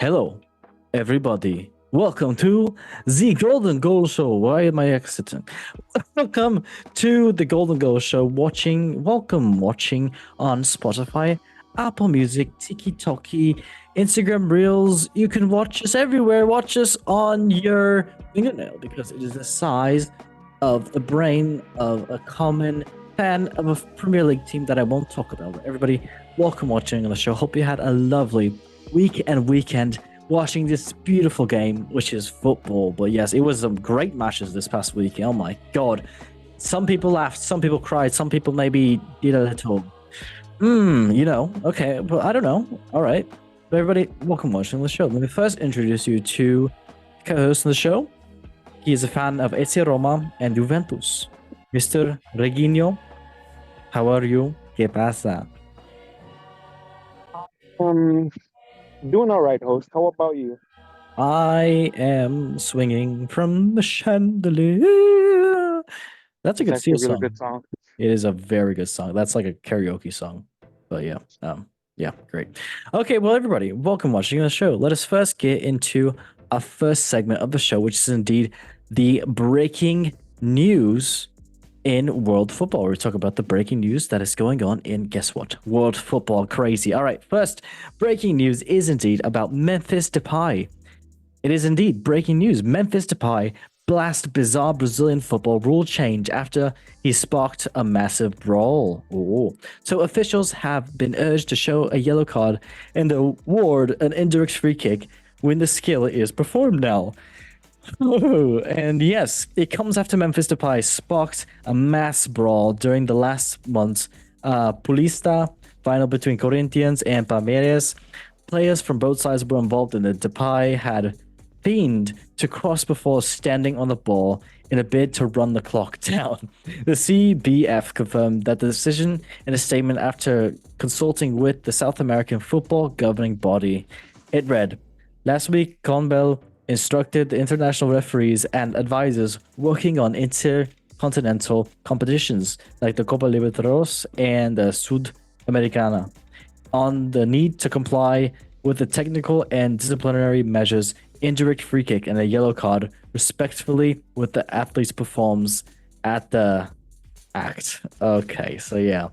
Hello, everybody. Welcome to the Golden Goal Show. Why am I exiting? Welcome to the Golden Goal Show. Watching on Spotify, Apple Music, TikTok, Instagram Reels. You can watch us everywhere. Watch us on your fingernail because it is the size of the brain of a common fan of a Premier League team that I won't talk about. Everybody, welcome watching on the show. Hope you had a lovely week and weekend watching this beautiful game, which is football. But yes, it was some great matches this past week. Oh my god. Some people laughed, some people cried, some people maybe did a little okay, but I don't know. All right. But everybody, welcome watching the show. Let me first introduce you to co-host of the show. He is a fan of AC Roma and Juventus. Mr. Reginho, how are you? ¿Qué pasa? Doing all right, host. How about you? I am swinging from the chandelier. That's a It's good actually Seal a really song. good song. It is a very good song. That's like a karaoke song. But yeah, great. Okay, well, everybody, welcome watching the show. Let us first get into our first segment of the show, which is indeed the breaking news in world football. We talk about the breaking news that is going on in, guess what? World football. Crazy. All right, first breaking news is indeed about Memphis Depay. It is indeed breaking news. Memphis Depay blast bizarre Brazilian football rule change after he sparked a massive brawl. Ooh. So officials have been urged to show a yellow card and award an indirect free kick when the skill is performed now. And yes, it comes after Memphis Depay sparked a mass brawl during the last month's Paulista final between Corinthians and Palmeiras. Players from both sides were involved in it. Depay had feigned to cross before standing on the ball in a bid to run the clock down. The CBF confirmed that the decision in a statement after consulting with the South American football governing body. It read, last week, CONMEBOL instructed the international referees and advisors working on intercontinental competitions like the Copa Libertadores and the Sudamericana on the need to comply with the technical and disciplinary measures, indirect free kick and a yellow card, respectively, with the athletes performs at the act. Okay, so yeah.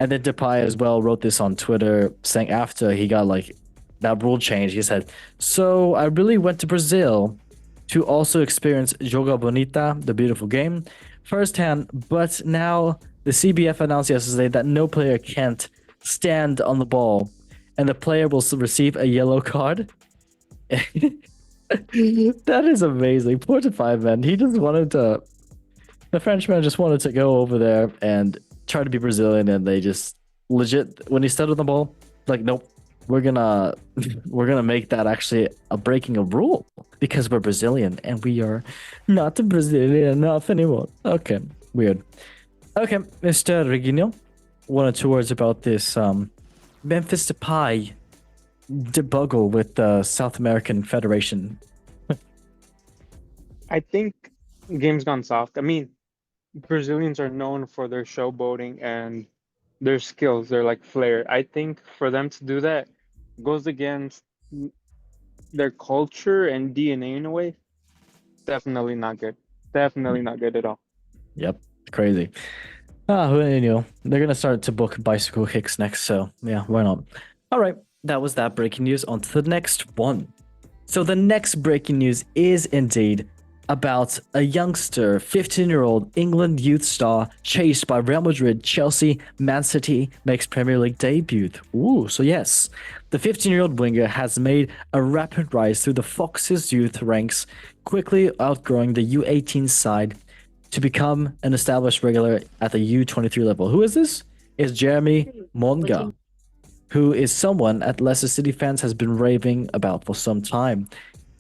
And then Depay as well wrote this on Twitter, saying after he got like that rule change, he said, so I really went to Brazil to also experience Joga Bonita, the beautiful game, firsthand, but now the CBF announced yesterday that no player can't stand on the ball and the player will receive a yellow card. That is amazing. Poor Depay, man. He just wanted to. The Frenchman just wanted to go over there and try to be Brazilian, and they just legit when he stood on the ball, like, nope, we're gonna make that actually a breaking of rule because we're Brazilian and we are not Brazilian enough anymore. Okay, weird. Okay, Mr. Reginho, one or two words about this Memphis Depay debacle with the South American Federation. I think game's gone soft. I mean, Brazilians are known for their showboating and their skills. They're like flair. I think for them to do that goes against their culture and DNA in a way. Definitely not good. Definitely not good at all. Yep, crazy. Well, you know, they're gonna start to book bicycle kicks next, so yeah, why not? All right, that was that breaking news. On to the next one. So the next breaking news is indeed about a youngster, 15-year-old England youth star chased by Real Madrid, Chelsea, Man City makes Premier League debut. Ooh, so yes, the 15-year-old winger has made a rapid rise through the Foxes youth ranks, quickly outgrowing the U18 side to become an established regular at the U23 level. Who is this? It's Jeremy Monga, who is someone at Leicester City fans has been raving about for some time.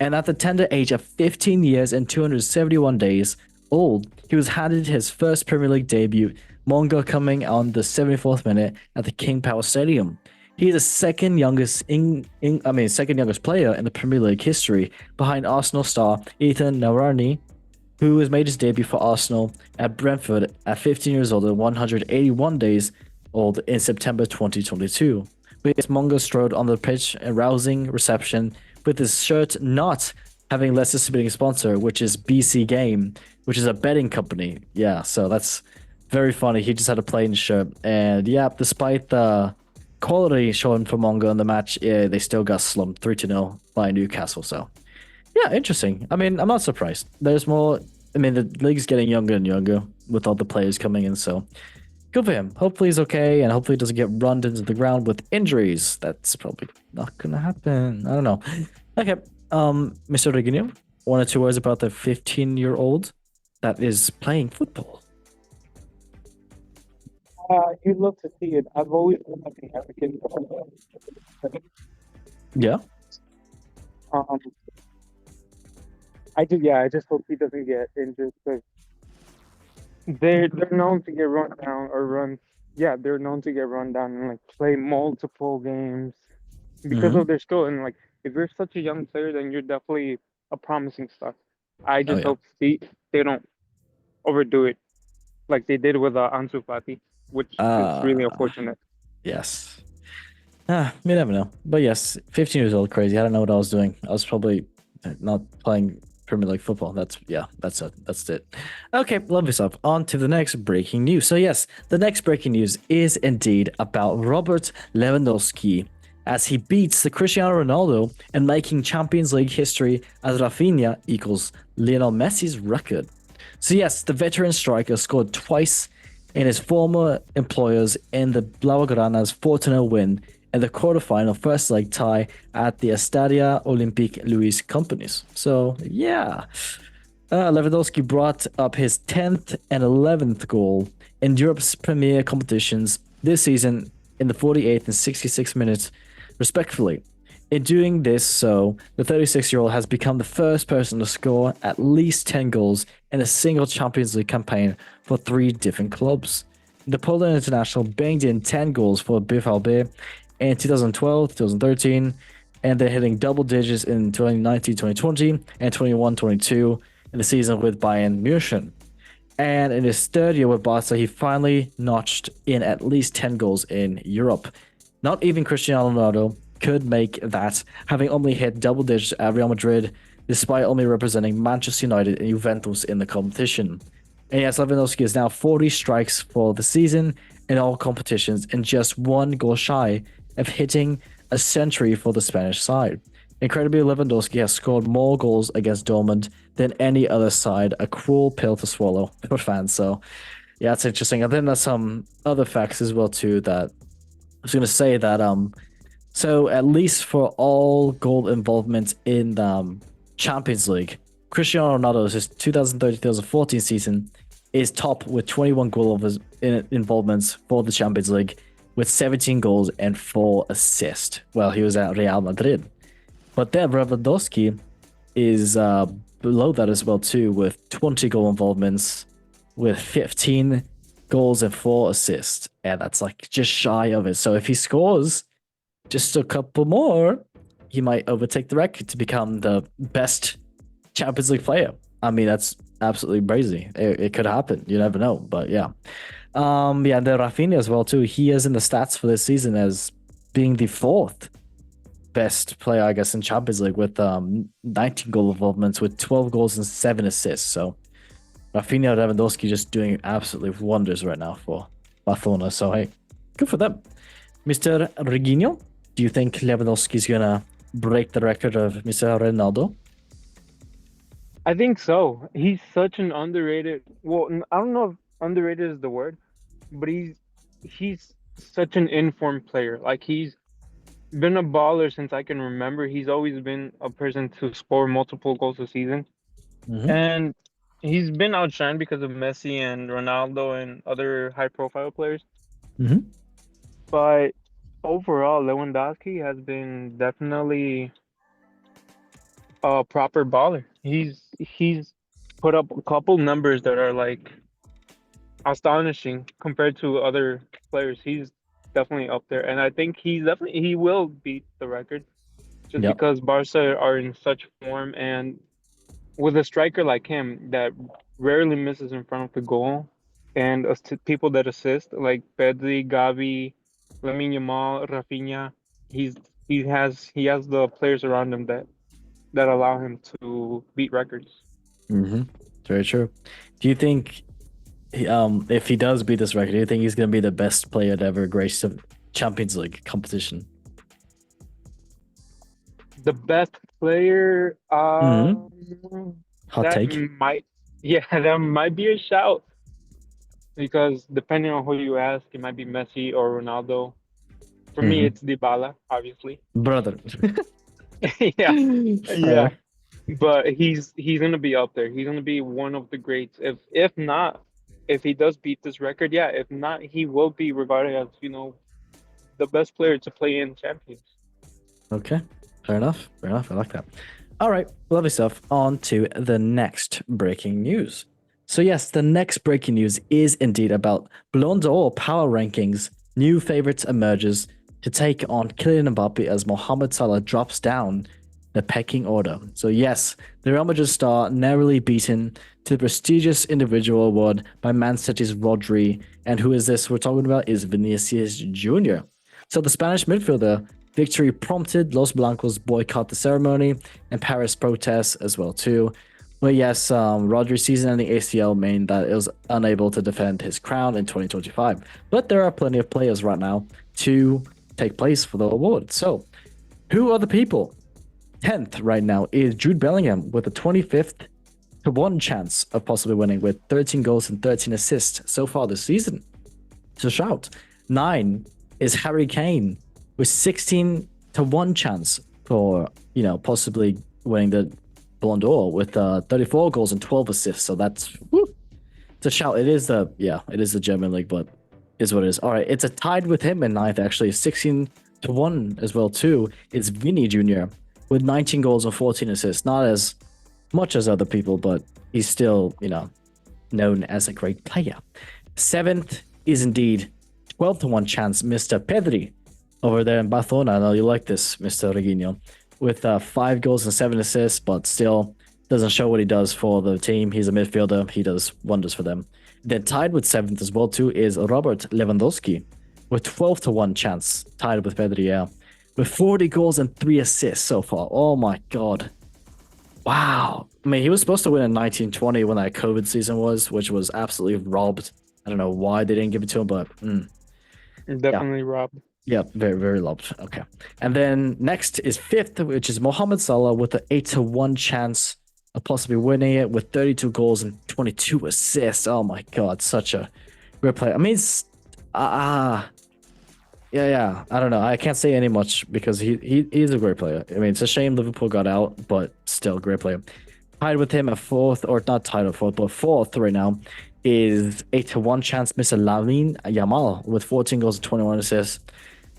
And at the tender age of 15 years and 271 days old, he was handed his first Premier League debut, Monga coming on the 74th minute at the King Power Stadium. He is the second youngest player in the Premier League history, behind Arsenal star Ethan Nawarni, who has made his debut for Arsenal at Brentford at 15 years old and 181 days old in September 2022. But yes, Mongo strode on the pitch, a rousing reception, with his shirt not having Leicester submitting a sponsor, which is BC Game, which is a betting company. Yeah, so that's very funny. He just had a plain shirt. And yeah, despite the quality shown for Mongo in the match, yeah, they still got slumped 3-0 by Newcastle. So yeah, interesting. I mean, I'm not surprised. There's more. I mean, the league's getting younger and younger with all the players coming in. So good for him. Hopefully he's okay, and hopefully he doesn't get run into the ground with injuries. That's probably not gonna happen. I don't know. Okay. Mr. Reginio, one or two words about the 15-year-old that is playing football. You'd love to see it. I've always been like an advocate for Yeah. um I just hope he doesn't get injured because they're known to get run down or run they're known to get run down and like play multiple games because Mm-hmm. of their skill and like if you're such a young player then you're definitely a promising stuff. I Oh just yeah. hope they don't overdo it like they did with Ansu Fati, which is really Uh unfortunate. yes. You never know. But yes, 15 years old, crazy. I don't know what I was doing. I was probably not playing Premier League football. That's yeah, that's it. That's it. Okay, love yourself. On to the next breaking news. So yes, the next breaking news is indeed about Robert Lewandowski as he beats the Cristiano Ronaldo and making Champions League history as Rafinha equals Lionel Messi's record. So yes, the veteran striker scored twice in his former employers in the Blaugrana's 4-0 win in the quarterfinal first leg tie at the Estadia Olympique Louis Companies. So yeah, Lewandowski brought up his 10th and 11th goal in Europe's premier competitions this season in the 48th and 66th minutes, respectively. In doing this, so the 36-year-old has become the first person to score at least 10 goals in a single Champions League campaign for three different clubs. The Poland international banged in 10 goals for BVB in 2012, 2013, and they're hitting double digits in 2019, 2020, and 21, 22 in the season with Bayern Munich. And in his third year with Barca, he finally notched in at least 10 goals in Europe. Not even Cristiano Ronaldo could make that, having only hit double digits at Real Madrid, despite only representing Manchester United and Juventus in the competition. And yes, Lewandowski is now 40 strikes for the season in all competitions and just one goal shy of hitting a century for the Spanish side. Incredibly, Lewandowski has scored more goals against Dortmund than any other side, a cruel pill to swallow for fans. So, yeah, it's interesting. And then there's some other facts as well too that I was going to say that so at least for all goal involvement in Champions League, Cristiano Ronaldo's 2013-2014 season is top with 21 goal involvements for the Champions League with 17 goals and 4 assists while he was at Real Madrid. But then Lewandowski is below that as well too with 20 goal involvements with 15 goals and 4 assists. And that's like just shy of it. So if he scores just a couple more, he might overtake the record to become the best Champions League player. I mean, that's absolutely crazy. It could happen. You never know. But yeah. Yeah, and then Rafinha as well too. He is in the stats for this season as being the fourth best player, I guess, in Champions League with 19 goal involvements with 12 goals and 7 assists. So Rafinha and Lewandowski just doing absolutely wonders right now for Barcelona. So hey, good for them. Mr. Reginho, do you think Lewandowski is gonna break the record of Mr. Ronaldo? I think so. He's such an underrated. Well, I don't know if underrated is the word, but he's such an informed player. Like he's been a baller since I can remember. He's always been a person to score multiple goals a season, Mm-hmm. and he's been outshined because of Messi and Ronaldo and other high-profile players. Mm-hmm. But overall, Lewandowski has been definitely a proper baller. He's put up a couple numbers that are like astonishing compared to other players. He's definitely up there, and I think he will beat the record just Yep. because Barca are in such form, and with a striker like him that rarely misses in front of the goal, and people that assist like Pedri, Gavi, Lamine Yamal, Rafinha. He has the players around him that allow him to beat records. Very true. Do you think if he does beat this record, do you think he's going to be the best player to ever grace the Champions League competition? The best player, Hot that take. might, yeah, that might be a shout because depending on who you ask, it might be Messi or Ronaldo. For me, hmm it's Dybala, obviously. Brother. Yeah, yeah, Fair. but he's gonna be up there. He's gonna be one of the greats. If not, if he does beat this record, yeah. If not, he will be regarded as the best player to play in Champions. Okay. Fair enough. Fair enough. I like that. All right. Lovely stuff. On to the next breaking news. So, yes, the next breaking news is indeed about Ballon d'Or power rankings. New favorites emerges to take on Kylian Mbappe as Mohamed Salah drops down the pecking order. So, yes, the Real Madrid star narrowly beaten to the prestigious individual award by Man City's Rodri. And who is this we're talking about? Is Vinicius Jr. So, the Spanish midfielder victory prompted Los Blancos boycott the ceremony and Paris protests as well too. But yes, Rodri's season-ending ACL meant that it was unable to defend his crown in 2025. But there are plenty of players right now to take place for the award. So, who are the people? 10th right now is Jude Bellingham with a 25th to 1 chance of possibly winning with 13 goals and 13 assists so far this season. So shout. 9 is Harry Kane with 16 to 1 chance for, possibly winning the Ballon d'Or with 34 goals and 12 assists. So that's it's a shout. It is the German league, but is what it is. All right, it's a tied with him in 9th actually, 16 to 1 as well too. It's Vinny Jr. with 19 goals and 14 assists. Not as much as other people, but he's still, known as a great player. 7th is indeed 12 to 1 chance, Mr. Pedri over there in Barcelona. I know you like this, Mr. Reguinho, with 5 goals and 7 assists, but still doesn't show what he does for the team. He's a midfielder. He does wonders for them. Then tied with 7th as well too is Robert Lewandowski with 12 to 1 chance, tied with Pedri, yeah, with 40 goals and 3 assists so far. Oh my god. Wow. I mean, he was supposed to win in 1920 when that COVID season was, which was absolutely robbed. I don't know why they didn't give it to him, but Definitely Rob. yeah, very, very robbed. Okay. And then next is 5th, which is Mohamed Salah with an 8 to 1 chance of possibly winning it with 32 goals and 22 assists. Oh my god, such a great player. I mean, yeah. I don't know. I can't say any much because he's a great player. I mean, it's a shame Liverpool got out, but still, great player. Tied with him at 4th, or not tied at 4th, but 4th right now is 8 to 1 chance, Mr. Lamine Yamal with 14 goals and 21 assists.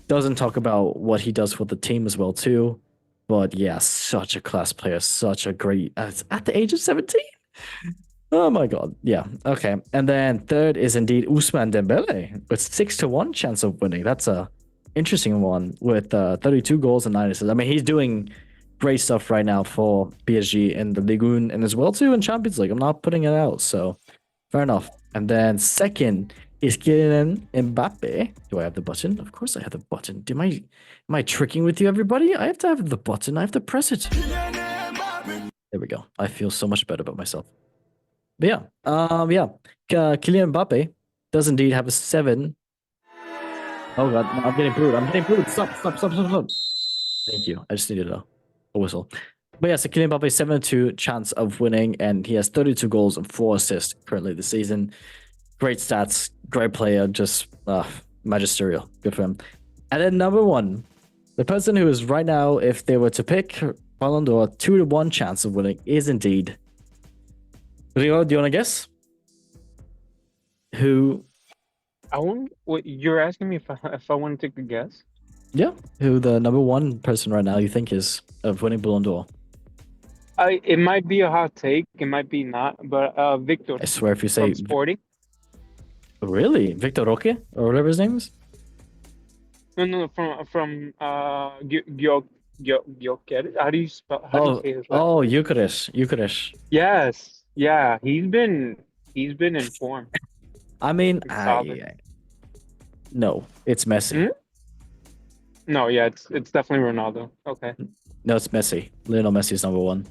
Doesn't talk about what he does for the team as well too, but yeah, such a class player, such a great at the age of 17. Oh my god, yeah, okay. And then 3rd is indeed Ousmane Dembele with 6 to 1 chance of winning. That's a interesting one with 32 goals and 9 assists. I mean, he's doing great stuff right now for PSG in the Ligue and as well too in Champions League. I'm not putting it out, so fair enough. And then 2nd is Kylian Mbappe. Do I have the button? Of course I have the button. Am I tricking with you, everybody? I have to have the button. I have to press it. There we go. I feel so much better about myself. But Kylian Mbappe does indeed have a 7. Oh god, no, I'm getting booed. Stop. Thank you. I just needed a whistle. But yeah, so Kylian Mbappe 7-2 chance of winning, and he has 32 goals and 4 assists currently this season. Great stats, great player, just magisterial. Good for him. And then number 1, the person who is right now, if they were to pick Ballon d'Or, 2 to 1 chance of winning is indeed Rio. Do you want to guess? Who? You're asking me if I want to take a guess? Yeah, who the number 1 person right now you think is of winning Ballon d'Or? It might be a hot take, it might be not, but Victor I swear if you say from Sporting. Really? Victor Roque or whatever his name is? No, from Gyökeres. How do you spell? How do you say his last name? Eucharist. Yes, yeah, he's been in form. I mean, He's solid. no, it's Messi. No, yeah, it's definitely Ronaldo. Okay. No, it's Messi. Lionel Messi is number one.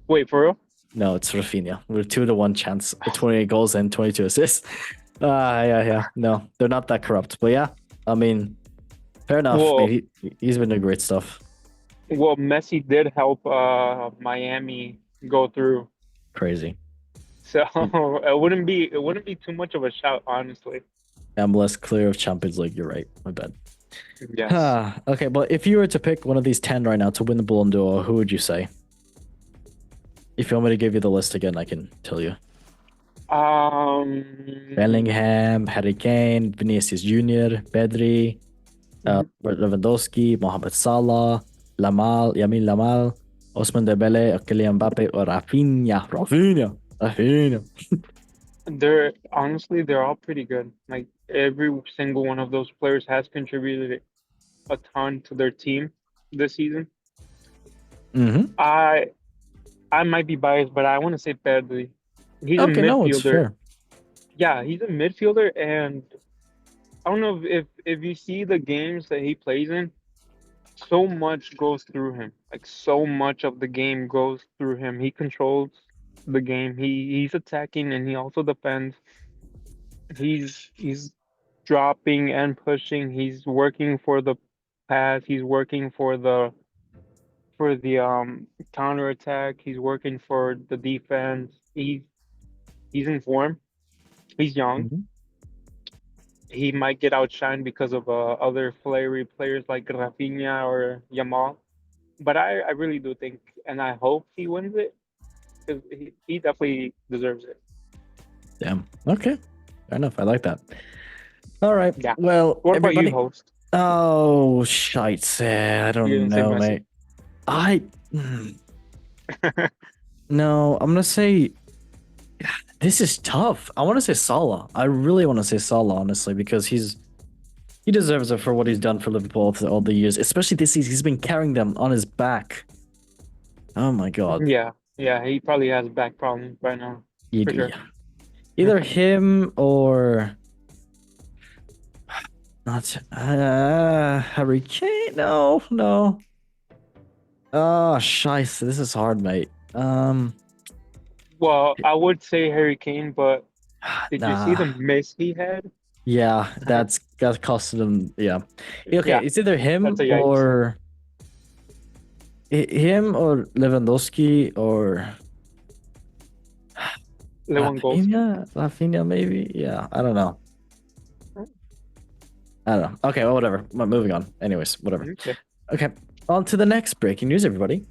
Wait, for real? No, it's Rafinha with 2-1 chance, 28 goals and 22 assists. Yeah. No, they're not that corrupt. But yeah, I mean, fair enough. I Well, mean, he's been doing great stuff. Messi did help Miami go through. Crazy. So it wouldn't be too much of a shout, honestly. MLS clear of Champions League. You're right. My bad. Yes. Okay, but if you were to pick one of these 10 right now to win the Ballon d'Or, who would you say? If you want me to give you the list again, I can tell you. Um, Bellingham, Harry Kane, Vinicius Jr., Pedri, Lewandowski, Mohamed Salah, Yamin Lamal, Osman Dembele, Kylian Mbappe, or Rafinha. they're all pretty good. Like every single one of those players has contributed a ton to their team this season. Mm-hmm. I I might be biased, but I want to say Pedri. He's a Okay, no, it's midfielder. fair. Yeah, he's a midfielder, and I don't know if you see the games that he plays in, so much goes through him. Like so much of the game goes through him. He controls the game. He's attacking and he also defends. He's dropping and pushing. He's working for the pass. He's working for the counter attack. He's working for the defense. He's in form. He's young. Mhm. He might get outshined because of other flary players like Rafinha or Yamal. But I really do think, and I hope he wins it because he definitely deserves it. Damn. Okay. Fair enough. I like that. All right. Yeah. Well, What about you, everybody. host? Oh, shite. I You're don't gonna say know, Messi. mate. I. hmm, No, I'm gonna say this is tough. I want to say Salah. I really want to say Salah, honestly, because he deserves it for what he's done for Liverpool for all the years, especially this season. He's been carrying them on his back. Oh my god. Yeah, yeah, he probably has back problems right now, for sure. Yeah. Either him or not Harry Kane. No. Oh, shice. This is hard, mate. Well, I would say Harry Kane, but did you see the Nah. miss he had? Yeah, that's costed him. Yeah. Okay, Yeah, it's either that's him a yikes. or him or Lewandowski or Lewandowski. Rafinha maybe. Yeah, I don't know. I don't know. Okay, well, whatever. Moving on. Anyways, whatever. Okay. Okay, on to the next breaking news, everybody.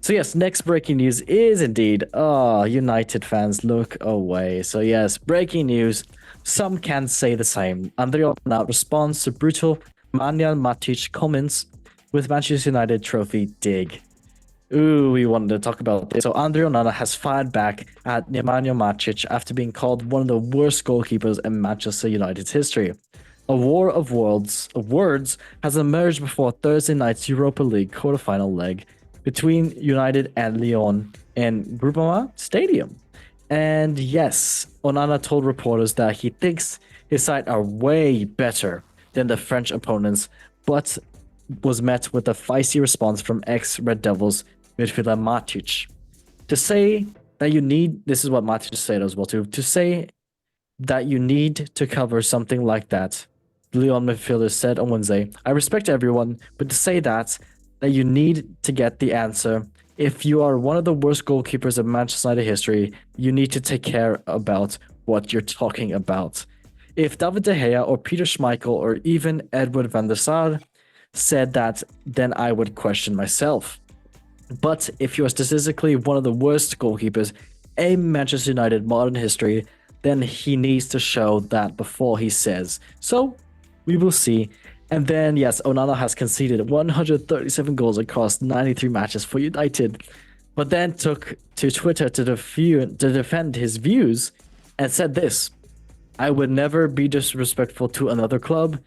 So yes, next breaking news is indeed, United fans look away. So yes, breaking news. Some can say the same. Andrea Onana responds to brutal Manjan Matic comments with Manchester United trophy dig. Ooh, we wanted to talk about this. So Andrea Onana has fired back at Nemanja Matic after being called one of the worst goalkeepers in Manchester United's history. A war of words has emerged before Thursday night's Europa League quarterfinal leg between United and Lyon in Groupama Stadium. And yes, Onana told reporters that he thinks his side are way better than the French opponents, but was met with a feisty response from ex-Red Devils midfielder Matic. To say that you need, this is what Matic said as well too, to say that you need to cover something like that, the Lyon midfielder said on Wednesday, I respect everyone, but to say that you need to get the answer. If you are one of the worst goalkeepers in Manchester United history, you need to take care about what you're talking about. If David De Gea or Peter Schmeichel or even Edward van der Sar said that, then I would question myself. But if you are statistically one of the worst goalkeepers in Manchester United modern history, then he needs to show that before he says. So we will see. And then, yes, Onana has conceded 137 goals across 93 matches for United, but then took to Twitter to defend his views and said this: I would never be disrespectful to another club.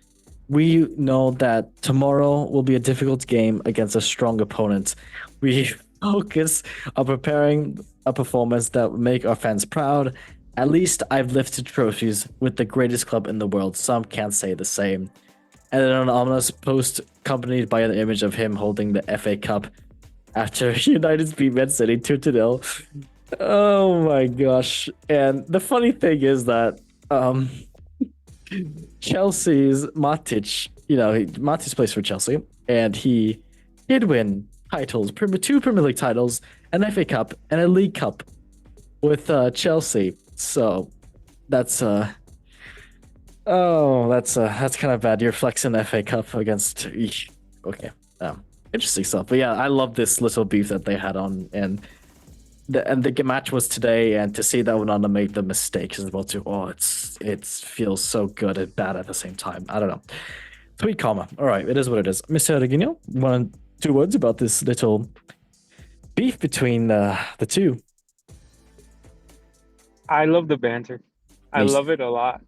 We know that tomorrow will be a difficult game against a strong opponent. We focus on preparing a performance that will make our fans proud. At least I've lifted trophies with the greatest club in the world. Some can't say the same. and then an ominous post accompanied by an image of him holding the FA Cup after United's beat Man City 2-0. Oh my gosh. And the funny thing is that Chelsea's Matic, Matic plays for Chelsea, and he did win titles, two Premier League titles, an FA Cup, and a League Cup with Chelsea. So that's that's kind of bad. You're flexing the FA Cup against. Okay, interesting stuff. But yeah, I love this little beef that they had on, and the match was today, and to see that Onana make the mistakes as well too. Oh, it feels so good and bad at the same time. I don't know. Sweet karma. All right, it is what it is. Mr. Reginho, 2 words about this little beef between the two. I love the banter. I love it a lot.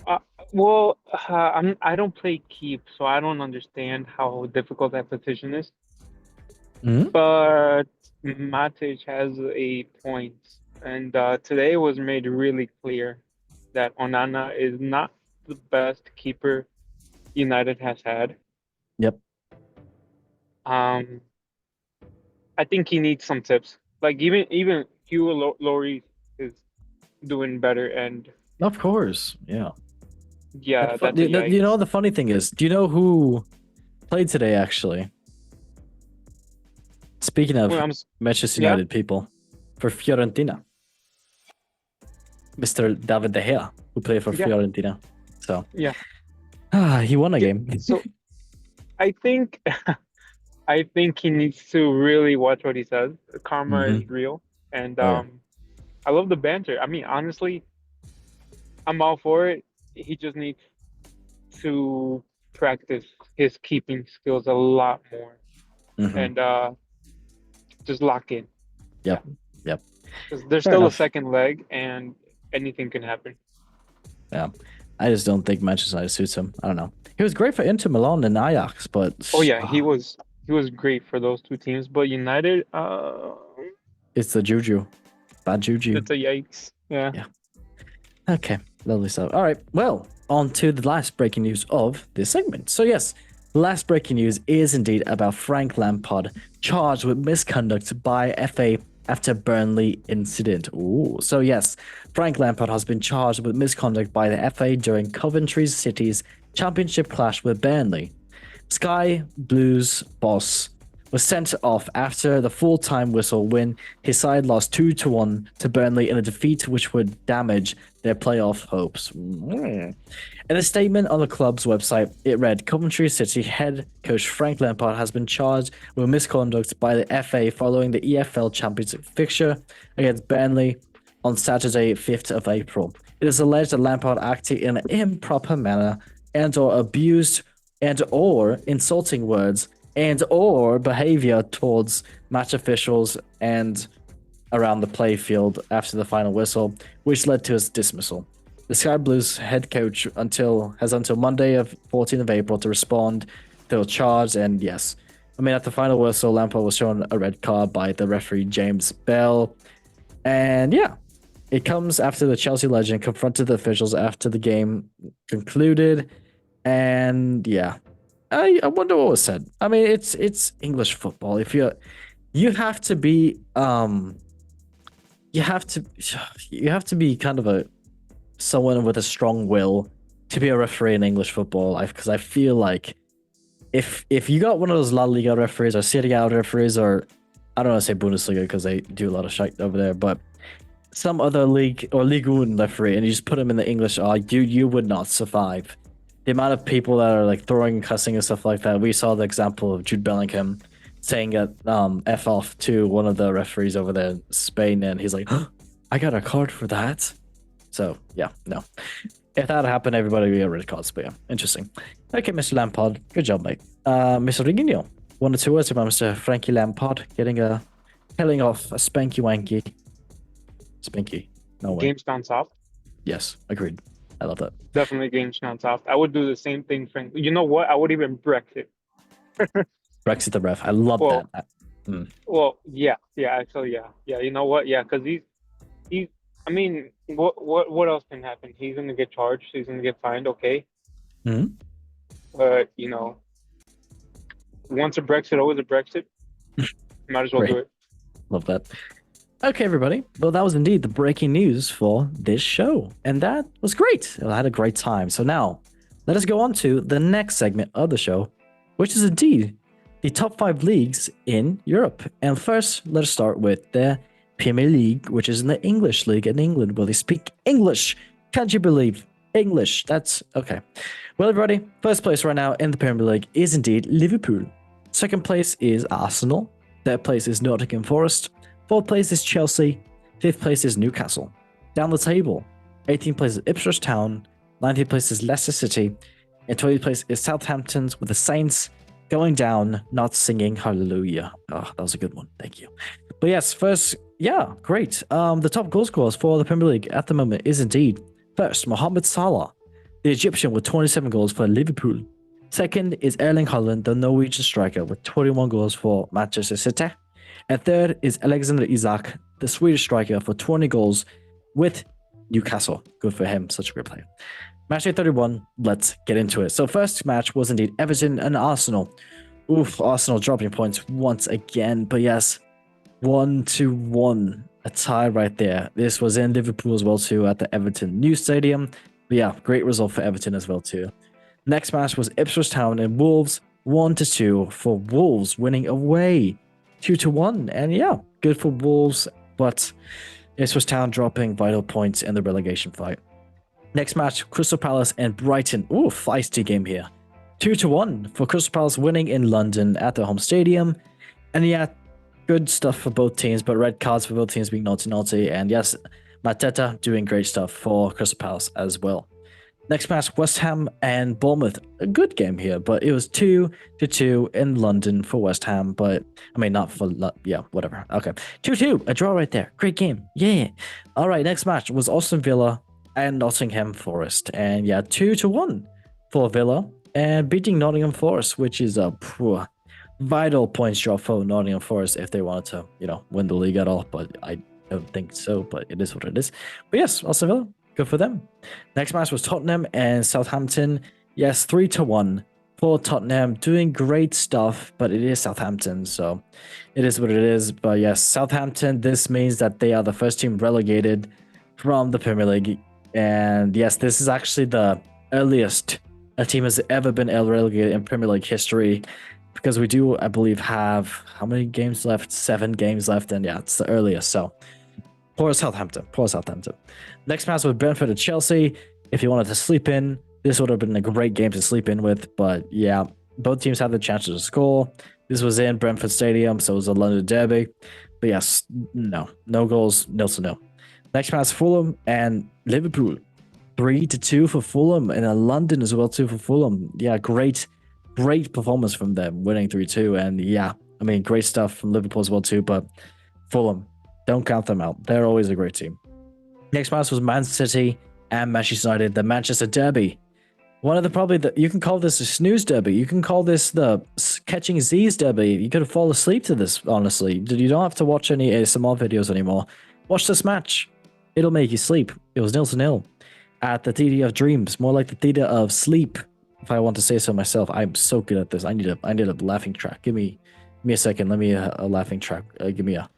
Uh, I don't play keep, so I don't understand how difficult that position is. Mm-hmm. But Matic has a point, and today was made really clear that Onana is not the best keeper United has had. Yep. I think he needs some tips. Like even Hugo Lloris is doing better, and Of course. Yeah. yeah, that's a You know, yikes. the funny thing is, do you know who played today, actually? Speaking of Well, Manchester yeah, United people, for Fiorentina, Mr. David De Gea, who played for yeah, Fiorentina. So, yeah. he won a game. So I think I think he needs to really watch what he says. Karma is Mm-hmm. real, and Oh, yeah. I love the banter. I mean, honestly, I'm all for it. He just needs to practice his keeping skills a lot more Mm-hmm. and just lock in. Yeah, Yep. Yep. because there's Fair still a enough. second leg and anything can happen. Yeah. I just don't think Manchester United suits him. I don't know. He was great for Inter Milan and Ajax, but Oh yeah, he was great for those two teams, but United, it's the juju. Bad juju. it's a yikes. Yeah. Yeah. Okay, lovely stuff. All right, well, on to the last breaking news of this segment. So, yes, the last breaking news is indeed about Frank Lampard charged with misconduct by FA after Burnley incident. Ooh, so yes, Frank Lampard has been charged with misconduct by the FA during Coventry City's championship clash with Burnley. Sky Blues boss was sent off after the full-time whistle when his side lost 2-1 to Burnley in a defeat which would damage their playoff hopes. In a statement on the club's website, it read, Coventry City head coach Frank Lampard has been charged with misconduct by the FA following the EFL Championship fixture against Burnley on Saturday, 5th of April. It is alleged that Lampard acted in an improper manner and or abused and or insulting words and or behavior towards match officials and around the playfield after the final whistle, which led to his dismissal. The Sky Blues head coach has until Monday of 14th of April to respond to the charge, and yes, I mean at the final whistle, Lampard was shown a red card by the referee James Bell, and yeah, it comes after the Chelsea legend confronted the officials after the game concluded, and yeah, I wonder what was said. I mean, it's English football. If you have to be you have to be kind of a someone with a strong will to be a referee in English football. Because I feel like if you got one of those La Liga referees or Serie A referees, or I don't want to say Bundesliga because they do a lot of shit over there, but some other league or Ligue 1 referee, and you just put him in the English, you would not survive. The amount of people that are like throwing and cussing and stuff like that. We saw the example of Jude Bellingham saying F off to one of the referees over there in Spain, and he's like, oh, I got a card for that. So yeah, no. If that happened, everybody would get rid of cards. But yeah, interesting. Okay, Mr. Lampard, good job, mate. Mr. Rigino, 1 or 2 words about Mr. Frankie Lampard killing off a spanky wanky. Spanky. No way. Game's gone soft. Yes, agreed. I love that. Definitely game's gone soft. I would do the same thing, Frank. You know what? I would even Brexit. Brexit the ref. I love Well, that. well, yeah, actually, yeah. You know what? Yeah, because I mean, what else can happen? He's gonna get charged. He's gonna get fined. Okay, Mhm. But once a Brexit, always a Brexit. Might as well do Great. it. Love that. Okay, everybody. Well, that was indeed the breaking news for this show. And that was great. I had a great time. So now, let us go on to the next segment of the show, which is indeed the top 5 leagues in Europe. And first, let us start with the Premier League, which is in the English league in England, where they speak English. Can't you believe English? That's okay. Well, everybody, first place right now in the Premier League is indeed Liverpool. Second place is Arsenal. Third place is Nottingham Forest. Fourth place is Chelsea. Fifth place is Newcastle. Down the table, 18th place is Ipswich Town. 19th place is Leicester City. And 20th place is Southampton's, with the Saints going down, not singing hallelujah. Oh, that was a good one. Thank you. But yes, first, yeah, great. The top goal scorers for the Premier League at the moment is indeed first, Mohamed Salah, the Egyptian, with 27 goals for Liverpool. Second is Erling Haaland, the Norwegian striker, with 21 goals for Manchester City. And third is Alexander Isak, the Swedish striker, for 20 goals with Newcastle. Good for him, such a great player. Match day 31, let's get into it. So first match was indeed Everton and Arsenal. Oof, Arsenal dropping points once again. But yes, 1-1. A tie right there. This was in Liverpool as well too, at the Everton new stadium. But yeah, great result for Everton as well too. Next match was Ipswich Town and Wolves, 1-2 for Wolves, winning away 2-1. And yeah, good for Wolves, but Ipswich Town dropping vital points in the relegation fight. Next match, Crystal Palace and Brighton. Ooh, feisty game here. 2-1 for Crystal Palace, winning in London at the home stadium. And yeah, good stuff for both teams, but red cards for both teams being naughty. And yes, Mateta doing great stuff for Crystal Palace as well. Next match, West Ham and Bournemouth. A good game here, but it was 2-2 in London for West Ham. But I mean, not for, yeah, whatever. Okay, 2-2, a draw right there. Great game. Yeah. All right, next match was Aston Villa and Nottingham Forest. And yeah, 2-1 for Villa and beating Nottingham Forest, which is a vital points drop for Nottingham Forest if they wanted to, win the league at all. But I don't think so, but it is what it is. But yes, Aston Villa, good for them. Next match was Tottenham and Southampton. Yes, 3-1 for Tottenham, doing great stuff, but it is Southampton, so it is what it is. But yes, Southampton, this means that they are the first team relegated from the Premier League. And yes, this is actually the earliest a team has ever been relegated in Premier League history, because we do, I believe, have how many games left? 7 games left, and yeah, it's the earliest. So poor Southampton. Next match was Brentford and Chelsea. If you wanted to sleep in, this would have been a great game to sleep in with. But yeah, both teams had the chance to score. This was in Brentford Stadium, so it was a London derby. But yes, no goals, 0-0. Next match, Fulham and Liverpool. 3-2 for Fulham, and in London as well too for Fulham. Yeah, great performance from them, winning 3-2. And yeah, I mean, great stuff from Liverpool as well too. But Fulham, don't count them out. They're always a great team. Next match was Man City and Manchester United, the Manchester Derby. One of you can call this a snooze derby. You can call this the catching Z's derby. You could have fallen asleep to this, honestly. You don't have to watch any ASMR videos anymore. Watch this match. It'll make you sleep. It was 0-0 at the theater of dreams, more like the theater of sleep, if I want to say so myself. I'm so good at this. I need a laughing track. Give me a second. Let me a laughing track. Give me a.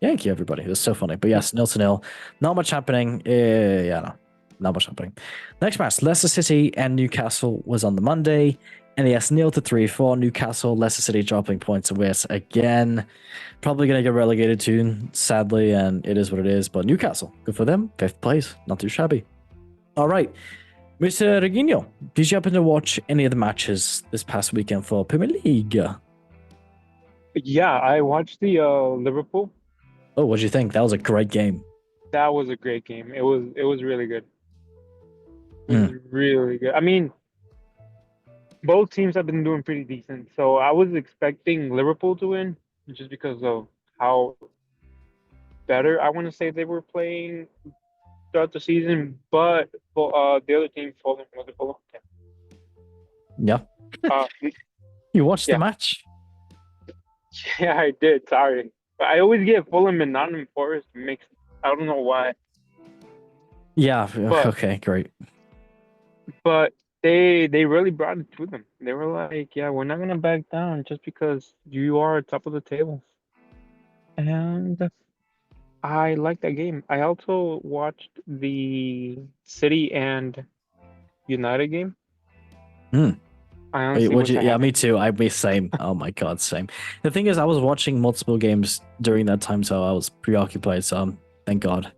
Thank you, everybody. It was so funny. But yes, 0-0. Not much happening. No, not much happening. Next match, Leicester City and Newcastle was on the Monday. And yes, 0-3 for Newcastle. Leicester City dropping points away again. Probably going to get relegated too, sadly. And it is what it is. But Newcastle, good for them. 5th place. Not too shabby. All right. Mr. Reginho, did you happen to watch any of the matches this past weekend for Premier League? Yeah, I watched the Liverpool. Oh, what did you think? That was a great game. That was a great game. It was really good. It was really good. I mean, both teams have been doing pretty decent. So I was expecting Liverpool to win just because of how better I want to say they were playing throughout the season. But the other team, Fulham, was it Fulham? Yeah. Uh, You watched the yeah. match? Yeah, I did. Sorry. But I always get Fulham and Nottingham Forest mixed. I don't know why. Yeah. But Okay. Great. but they really brought it to them. They were like, yeah, we're not gonna back down just because you are top of the table. And I like that game. I also watched the City and United game. Hmm. I Wait, honestly would wish you? I Yeah, me hadn't. too. I be same. Oh my god, same. The thing is, I was watching multiple games during that time, so I was preoccupied. So thank God.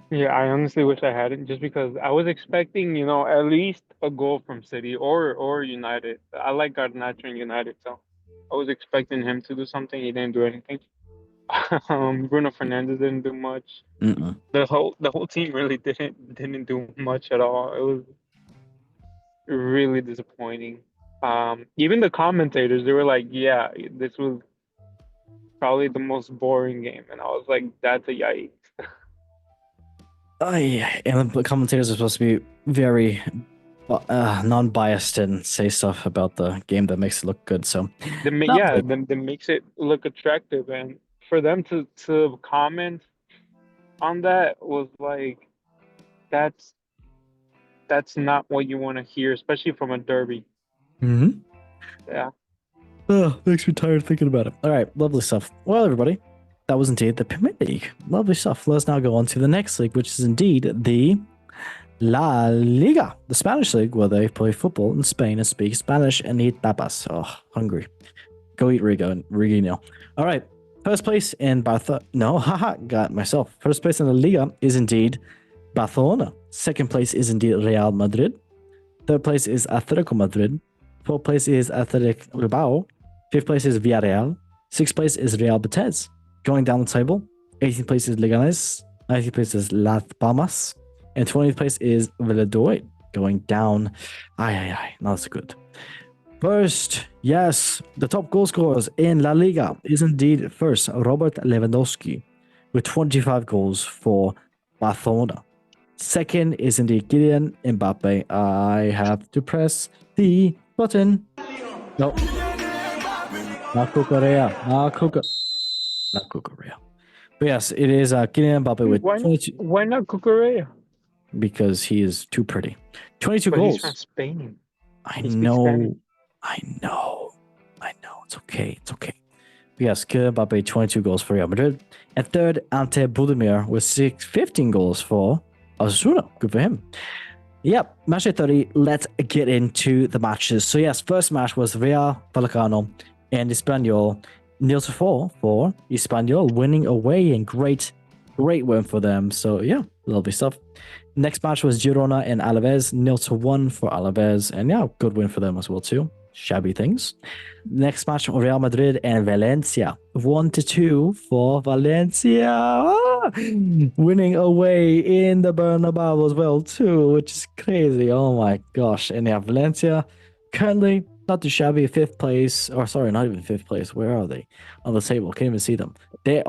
Yeah, I honestly wish I hadn't, just because I was expecting, at least a goal from City or United. I like Garnacho and United, so I was expecting him to do something. He didn't do anything. Bruno Fernandes didn't do much. Mm-mm. The whole team really didn't do much at all. It was really disappointing. Even the commentators, they were like, "Yeah, this was probably the most boring game," and I was like, "That's a yikes." And the commentators are supposed to be very non-biased and say stuff about the game that makes it look good. So Yeah, lovely. that makes it look attractive, and for them to comment on that was like, that's that's not what you want to hear, especially from a derby. Mm-hmm. Yeah. Oh, makes me tired thinking about it. All right, lovely stuff. Well, everybody, that was indeed the Premier League. Lovely stuff. Let's now go on to the next league, which is indeed the La Liga, the Spanish league, where they play football in Spain and speak Spanish and eat tapas. Oh, hungry. Go eat Rigo. All right. First place in Barcelona. No, haha, got myself. First place in the Liga is indeed Barcelona. Second place is indeed Real Madrid. Third place is Atletico Madrid. Fourth place is Athletic Bilbao. Fifth place is Villarreal. Sixth place is Real Betis. Going down the table, 18th place is Leganes. 19th place is Las Palmas. And 20th place is Valladolid. Going down. Not so good. First, yes, the top goal scorers in La Liga is indeed first Robert Lewandowski with 25 goals for Barcelona. Second is indeed Kylian Mbappe. I have to press the button. No, not Cucurella. Not Cucurella. But yes, it is Kylian Mbappe with Why 22 why not Cucurella? because he is too pretty. 22 But he's from goals. Spain. I He speaks Spanish. know. I know. I know. It's okay. It's okay. But yes, Kylian Mbappe, 22 goals for Real Madrid. And third, Ante Budimir with 15 goals for Osasuna. Good for him. Yep, match day 30. Let's get into the matches. So, yes, first match was Real Vallecano and Espanyol. 0-4 for Espanyol, winning away, and great win for them. So, yeah, lovely stuff. Next match was Girona and Alaves, 0-1 for Alaves, and yeah, good win for them as well too. Shabby things. Next match, Real Madrid and Valencia, 1-2 for Valencia, winning away in the Bernabeu as well too, which is crazy. Oh my gosh! And yeah, Valencia currently not too shabby, fifth place, or sorry, not even fifth place. Where are they on the table? Can't even see them. They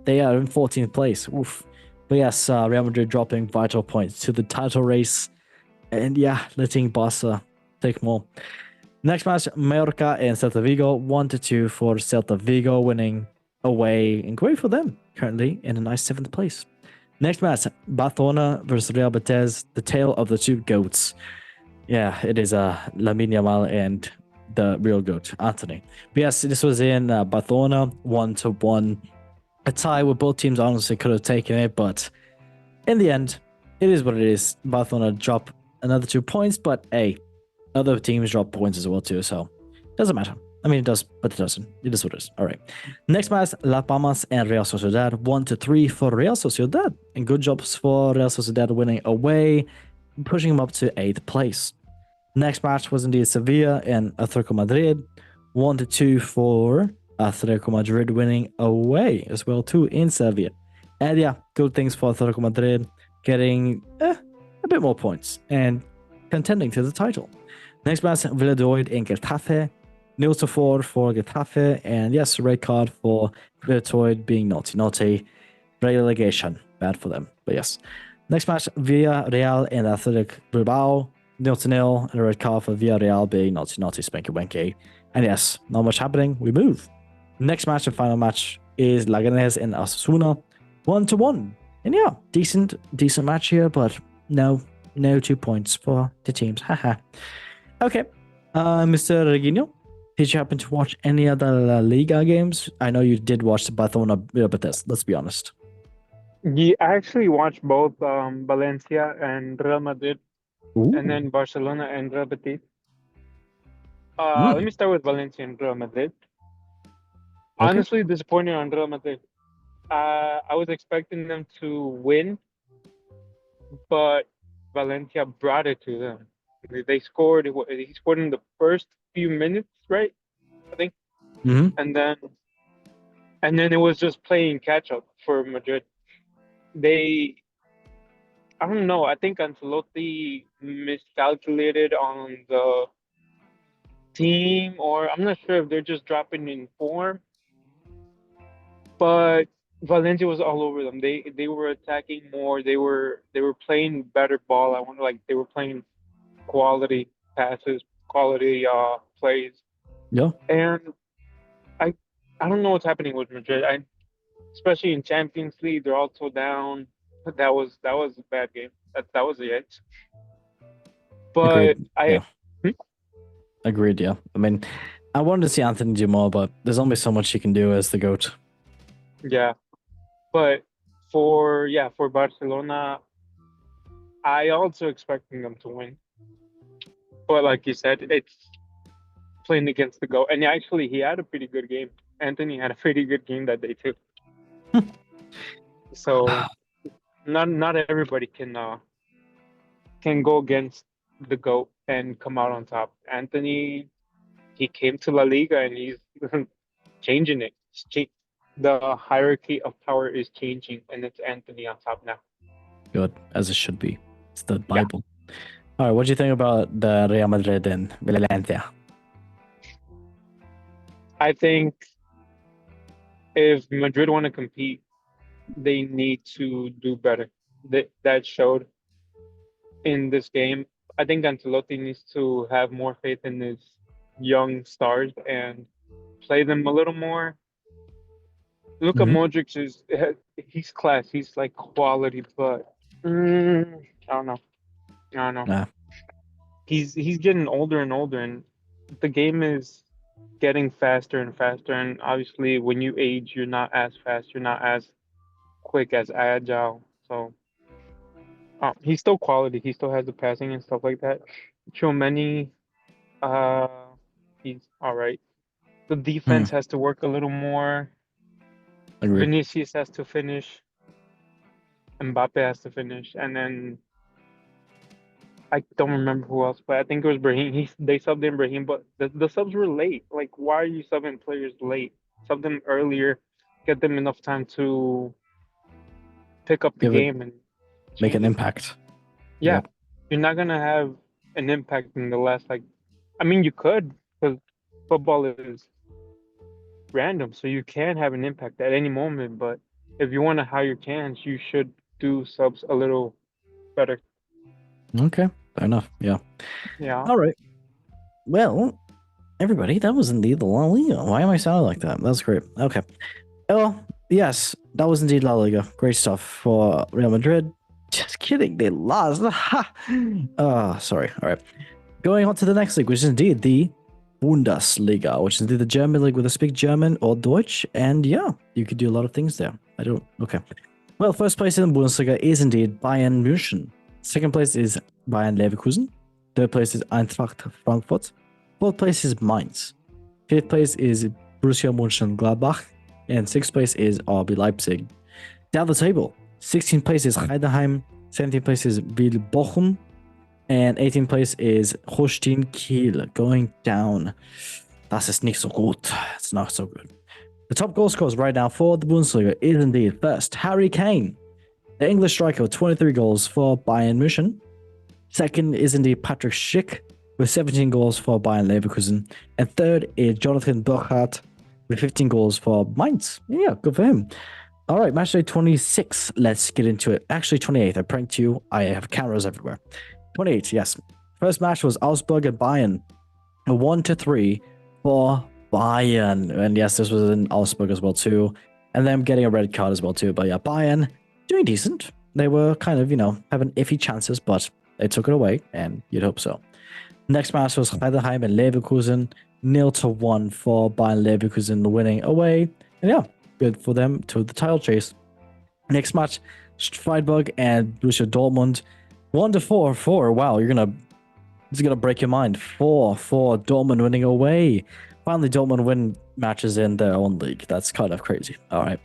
they are in 14th place. Oof. But yes, Real Madrid dropping vital points to the title race. And yeah, letting Barca take more. Next match, Mallorca and Celta Vigo. 1-2 for Celta Vigo, winning away. And great for them, currently in a nice 7th place. Next match, Barcelona versus Real Betis. The tale of the two goats. Yeah, it is Lamine Yamal and the real goat, Anthony. But yes, this was in Barcelona, 1-1. A tie where both teams honestly could have taken it, but in the end, it is what it is. Barcelona drop another 2 points, but hey, other teams drop points as well too, so it doesn't matter. I mean, it does, but it doesn't. It is what it is. All right. Next match, Las Palmas and Real Sociedad. 1-3 for Real Sociedad, and good jobs for Real Sociedad winning away, pushing them up to 8th place. Next match was indeed Sevilla and Atletico Madrid. 1-2 for Atletico Madrid, winning away as well too in Sevilla. And yeah, good things for Atletico Madrid, getting a bit more points and contending to the title. Next match, Valladolid and Getafe. 0-4 for Getafe, and yes, red card for Valladolid being naughty. Relegation, bad for them, but yes. Next match, Villarreal and Athletic Bilbao. 0-0, and a red card for Villarreal being naughty, spanky wanky. And yes, not much happening. We move. Next match and final match is Leganes and Osasuna. 1-1. And yeah, decent match here, but No 2 points for the teams. Haha. Okay. Mr. Regino, did you happen to watch any other La Liga games? I know you did watch the Barcelona Bethesda, let's be honest. Yeah, I actually watched both Valencia and Real Madrid, and Ooh. then Barcelona and Real Betis. Let Mm, me start with Valencia and Real Madrid. okay. Honestly, disappointed on Real Madrid. I was expecting them to win, but Valencia brought it to them. They scored. He scored in the first few minutes, right? I think, Mm-hmm. and then it was just playing catch up for Madrid. They, I don't know. I think Ancelotti miscalculated on the team, or I'm not sure if they're just dropping in form. But Valencia was all over them. They were attacking more. They were playing better ball. I wonder, like they were playing quality passes, quality plays. Yeah. And I I don't know what's happening with Madrid. Especially in Champions League, they're also down. That was a bad game. That was it. But Agreed. I Yeah. hmm? Agreed. Yeah. I mean, I wanted to see Anthony do more, but there's only so much he can do as the GOAT. Yeah. But for Barcelona, I also expecting them to win. But like you said, it's playing against the goal. And actually, he had a pretty good game. Anthony had a pretty good game that day too. So not everybody can go against the goat and come out on top. Anthony, he came to La Liga and he's changing it. The hierarchy of power is changing, and it's Anthony on top now. Good, as it should be. It's the Yeah, Bible. All right. What do you think about the Real Madrid and Valencia? I think if Madrid want to compete, they need to do better. That showed in this game. I think Ancelotti needs to have more faith in his young stars and play them a little more. Luka Mm-hmm. Modric he's class. He's like quality, but I don't know. I don't know. Uh, He's getting older and older, and the game is getting faster and faster. And obviously, when you age, you're not as fast. You're not as quick as agile. So he's still quality. He still has the passing and stuff like that. Chomeni, uh, he's all right. The defense mm, has to work a little more. agree. Vinicius has to finish. Mbappe has to finish, and then I don't remember who else, but I think it was Brahim. They subbed in Brahim, but the subs were late. Like, why are you subbing players late? Sub them earlier, get them enough time to pick up the Give it, game and make change an it. impact. Yeah, Yep. you're not gonna have an impact in the last like. I mean, you could because football is random, so you can have an impact at any moment. But if you want to have your chance, you should do subs a little better. Okay. Fair enough. Yeah. Yeah. All right. Well, everybody, that was indeed the La Liga. Why am I sounding like that? That's great. Okay. Well, yes, that was indeed La Liga. Great stuff for Real Madrid. Just kidding, they lost. Ha! Sorry. All right. Going on to the next league, which is indeed the Bundesliga, which is indeed the German league where they speak German or Deutsch. And yeah, you could do a lot of things there. I don't. Okay. Well, first place in the Bundesliga is indeed Bayern München. Second place is Bayern Leverkusen. Third place is Eintracht Frankfurt. Fourth place is Mainz. Fifth place is Borussia Mönchengladbach. And sixth place is RB Leipzig. Down the table, 16th place is Heidenheim. 17th place is Wiel Bochum. And 18th place is Holstein Kiel. Going down. Das ist nicht so gut. It's not so good. The top goal scorers right now for the Bundesliga is indeed first Harry Kane, the English striker with 23 goals for Bayern München. Second is indeed Patrick Schick with 17 goals for Bayern Leverkusen. And third is Jonathan Burkhardt with 15 goals for Mainz. Yeah, good for him. All right, match day 26. Let's get into it. Actually, 28. I pranked you. I have cameras everywhere. 28, yes. First match was Augsburg and Bayern. A 1-3 for Bayern. And yes, this was in Augsburg as well too. And then getting a red card as well too. But yeah, Bayern doing decent. they were kind of, having iffy chances, but they took it away, and you'd hope so. Next match was Heidenheim and Leverkusen, 0-1 for Bayern Leverkusen winning away. And yeah, good for them to the title chase. Next match, Freiburg and Borussia Dortmund, 1-4. Wow, it's gonna break your mind. 4-4, Dortmund winning away. Finally, Dortmund win matches in their own league. That's kind of crazy. All right.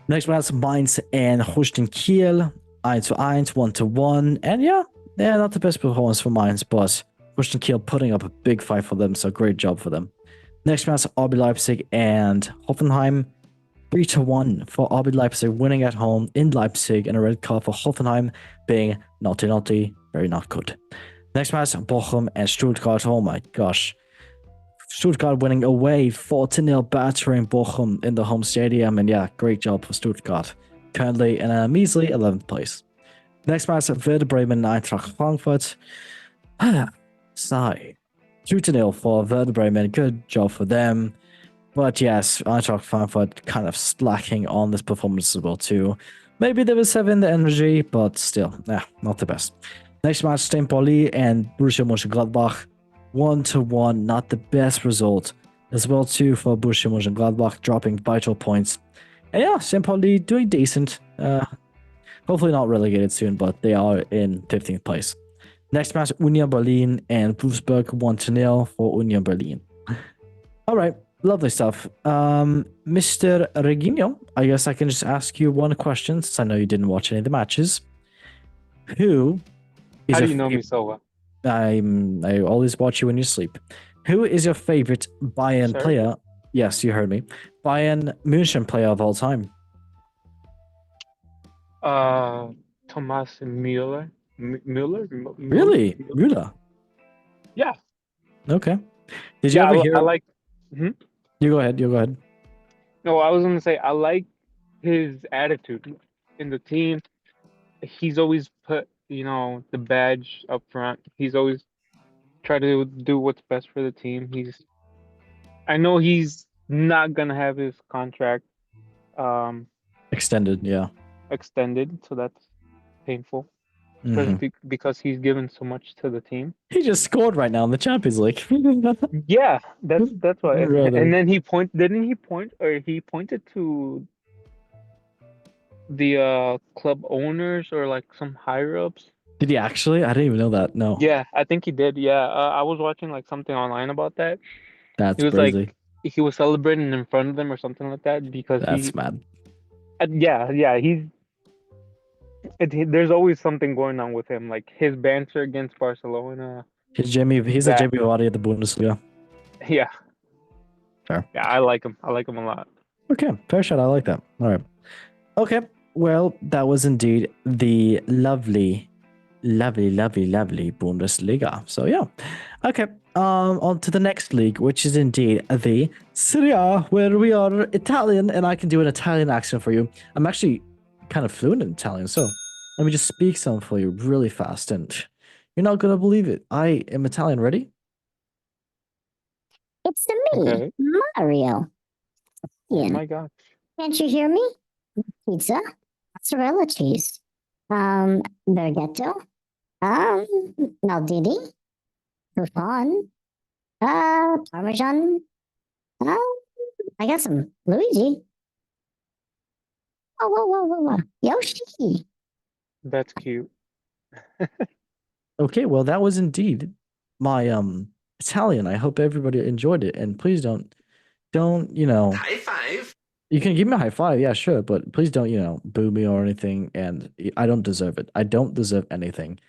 Next match, Mainz and Holstein Kiel, 1-1, 1-1. And yeah, not the best performance for Mainz, but Holstein Kiel putting up a big fight for them, so great job for them. Next match, RB Leipzig and Hoffenheim, 3-1 for RB Leipzig winning at home in Leipzig, and a red card for Hoffenheim being naughty, very not good. Next match, Bochum and Stuttgart. Oh my gosh. Stuttgart winning away 4-0, battering Bochum in the home stadium. And yeah, great job for Stuttgart. Currently in a measly 11th place. Next match, Werder Bremen and Eintracht Frankfurt. Sigh. 2-0 for Werder Bremen. Good job for them. But yes, Eintracht Frankfurt kind of slacking on this performance as well too. Maybe they was having the energy, but still, not the best. Next match, St. Pauli and Borussia Mönchengladbach, 1-1, not the best result. As well too for Borussia Mönchengladbach, dropping vital points. And yeah, St. Pauli doing decent. Hopefully not relegated soon, but they are in 15th place. Next match, Union Berlin and Wolfsburg, 1-0 for Union Berlin. All right, lovely stuff. Mr. Reginho, I guess I can just ask you one question, since I know you didn't watch any of the matches. How do you know me so well? I always watch you when you sleep. Who is your favorite Bayern player? Yes, you heard me. Bayern München player of all time. Thomas Müller. Really? Müller? Yeah. Okay. Did you ever hear? I like. You go ahead. No, I was gonna say I like his attitude in the team. He's always put, the badge up front. He's always tried to do what's best for the team. I know he's not gonna have his contract extended, so that's painful. Because he's given so much to the team. He just scored right now in the Champions League. Yeah, that's why. And then he pointed to the club owners or like some higher ups. Did he actually? I didn't even know that. No. Yeah, I think he did. Yeah, I was watching like something online about that. That's he was crazy. Like he was celebrating in front of them or something like that because that's mad. Yeah, there's always something going on with him, like his banter against Barcelona. He's a Jamie Vardy of the Bundesliga. Yeah. Fair. Yeah, I like him. I like him a lot. Okay, fair shot. I like that. All right. Okay, well, that was indeed the lovely Bundesliga. So yeah. Okay. On to the next league, which is indeed the Serie A, where we are Italian, and I can do an Italian accent for you. I'm actually kind of fluent in Italian, so let me just speak some for you really fast, and you're not gonna believe it. I am Italian. Ready? It's me, Mario. Oh my gosh. Can't you hear me? Pizza, mozzarella cheese, Berghetto, Maldini, Buffon, Parmesan, I got some Luigi. Whoa. Yoshi. That's cute. Okay, well, that was indeed my Italian. I hope everybody enjoyed it, and please don't high five. You can give me a high five, yeah, sure, but please don't boo me or anything, and I don't deserve it. I don't deserve anything.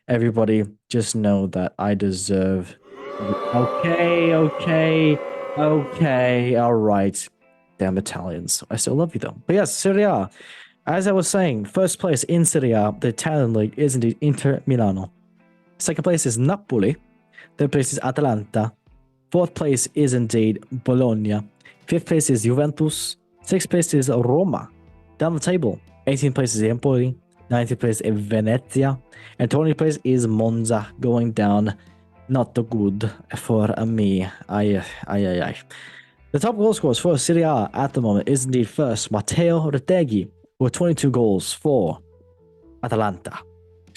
Everybody just know that I deserve. Okay, all right. Damn Italians. I still love you though. But yes, Serie A. As I was saying, first place in Serie A, the Italian league, is indeed Inter Milano. Second place is Napoli. Third place is Atalanta. Fourth place is indeed Bologna. Fifth place is Juventus. Sixth place is Roma. Down the table, 18th place is Empoli. 19th place is Venezia. And 20th place is Monza, going down. Not too good for me. Ay. The top goal scorers for Serie A at the moment is indeed first Matteo Retegui with 22 goals for Atalanta.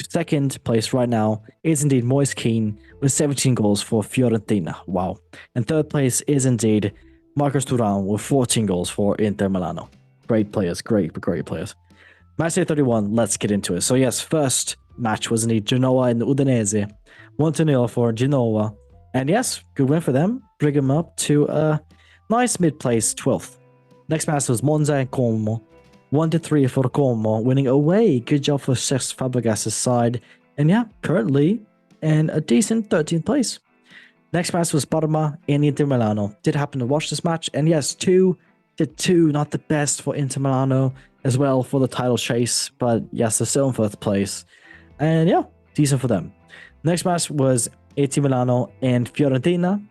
Second place right now is indeed Moise Kean with 17 goals for Fiorentina. Wow. And third place is indeed Marcos Thuram with 14 goals for Inter Milano. Great players, great players. Match day 31, let's get into it. So yes, first match was indeed Genoa and Udinese. 1-0 for Genoa. And yes, good win for them. Bring them up to a nice mid-place 12th. Next match was Monza and Como. 1-3 for Como, winning away. Good job for Cesc Fabregas' side. And yeah, currently in a decent 13th place. Next match was Parma and Inter Milano. Did happen to watch this match. And yes, 2-2, not the best for Inter Milano as well for the title chase. But yes, they're still in 4th place. And yeah, decent for them. Next match was AC Milano and Fiorentina.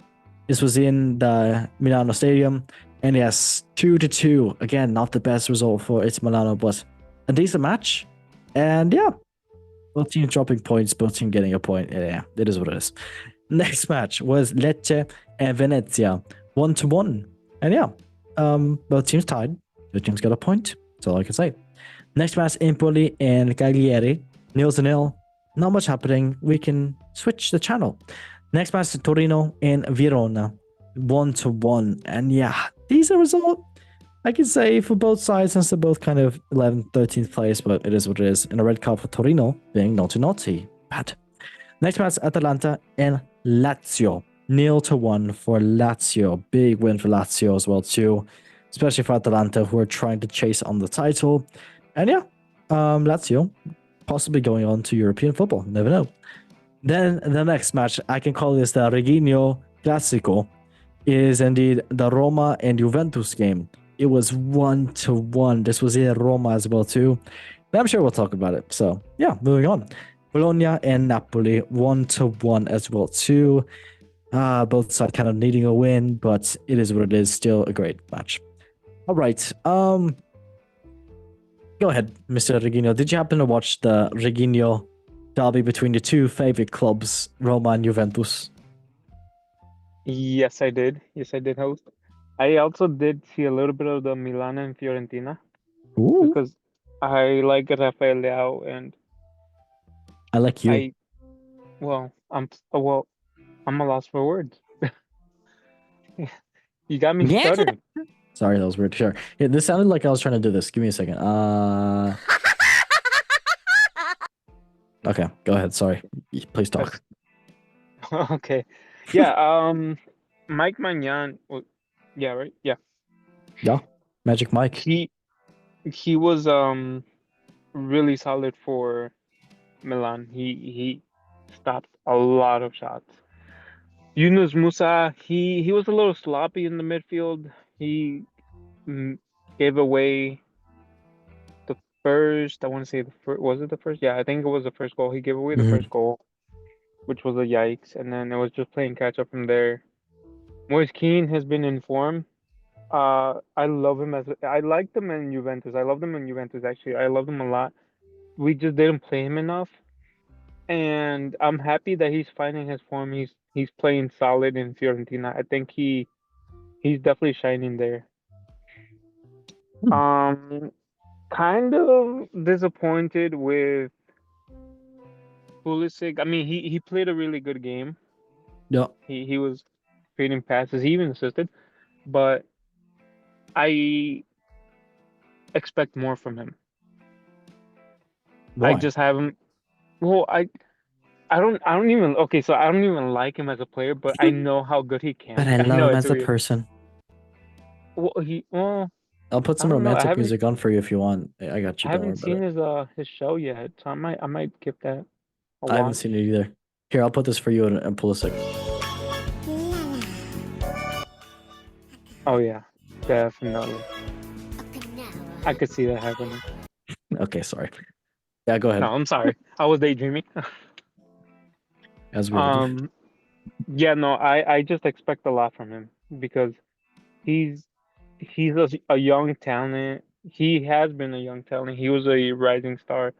This was in the Milano Stadium. And yes, 2-2. Again, not the best result for AC Milano, but a decent match. And yeah, both teams dropping points, both teams getting a point. Yeah, it is what it is. Next match was Lecce and Venezia. 1-1. And yeah, both teams tied. Both teams got a point. That's all I can say. Next match, Empoli and Cagliari. 0-0. Not much happening. We can switch the channel. Next match, Torino and Verona. 1-1. And yeah, decent result, I can say, for both sides, since they're both kind of 11th, 13th place, but it is what it is. And a red card for Torino being naughty. Bad. Next match, Atalanta and Lazio. 0-1 for Lazio. Big win for Lazio as well, too. Especially for Atalanta, who are trying to chase on the title. And yeah, Lazio possibly going on to European football. Never know. Then the next match, I can call this the Reggino Classico, is indeed the Roma and Juventus game. It was 1-1. This was in Roma as well, too. But I'm sure we'll talk about it. So yeah, moving on. Bologna and Napoli, 1-1 as well, too. Both sides kind of needing a win, but it is what it is. Still a great match. All right. Go ahead, Mr. Reggino. Did you happen to watch the Reggino derby between the two favorite clubs, Roma and Juventus? Yes, I did. Host. I also did see a little bit of the Milan and Fiorentina Ooh, because I like Rafael Leao and I like you. I'm a loss for words. You got me Yeah. stuttering. Sorry, that was weird. Sure. Yeah, this sounded like I was trying to do this. Give me a second. Okay, go ahead. Sorry. Please talk. Okay. Yeah, Mike Magnan, yeah, right? Yeah. Yeah. Magic Mike. He was really solid for Milan. He stopped a lot of shots. Yunus Musa, he was a little sloppy in the midfield. He gave away the first, I want to say the first, was it the first? Yeah, I think it was the first goal. He gave away the first goal, which was a yikes, and then it was just playing catch up from there. Moise Kean has been in form. I love him I liked him in Juventus. I loved him in Juventus, actually. I loved him a lot. We just didn't play him enough. And I'm happy that he's finding his form. He's playing solid in Fiorentina. I think he's definitely shining there. Kind of disappointed with Pulisic. I mean, he played a really good game. Yeah. He was creating passes. He even assisted, but I expect more from him. Why? I just haven't. Well, I don't even. Okay, so I don't even like him as a player, but I know how good he can. But I know love him it's as a weird. person. Well, I'll put some I don't know. romantic music on for you if you want. I got you. I Don't worry haven't about it. seen his show yet, so I might give that a I haven't watch. seen it either. Here, I'll put this for you and Pulisic. Oh yeah, definitely. I could see that happening. Okay, sorry. Yeah, go ahead. No, I'm sorry. I was daydreaming. As we all do. Yeah, no, I just expect a lot from him because he's a young talent. He has been a young talent. He was a rising star.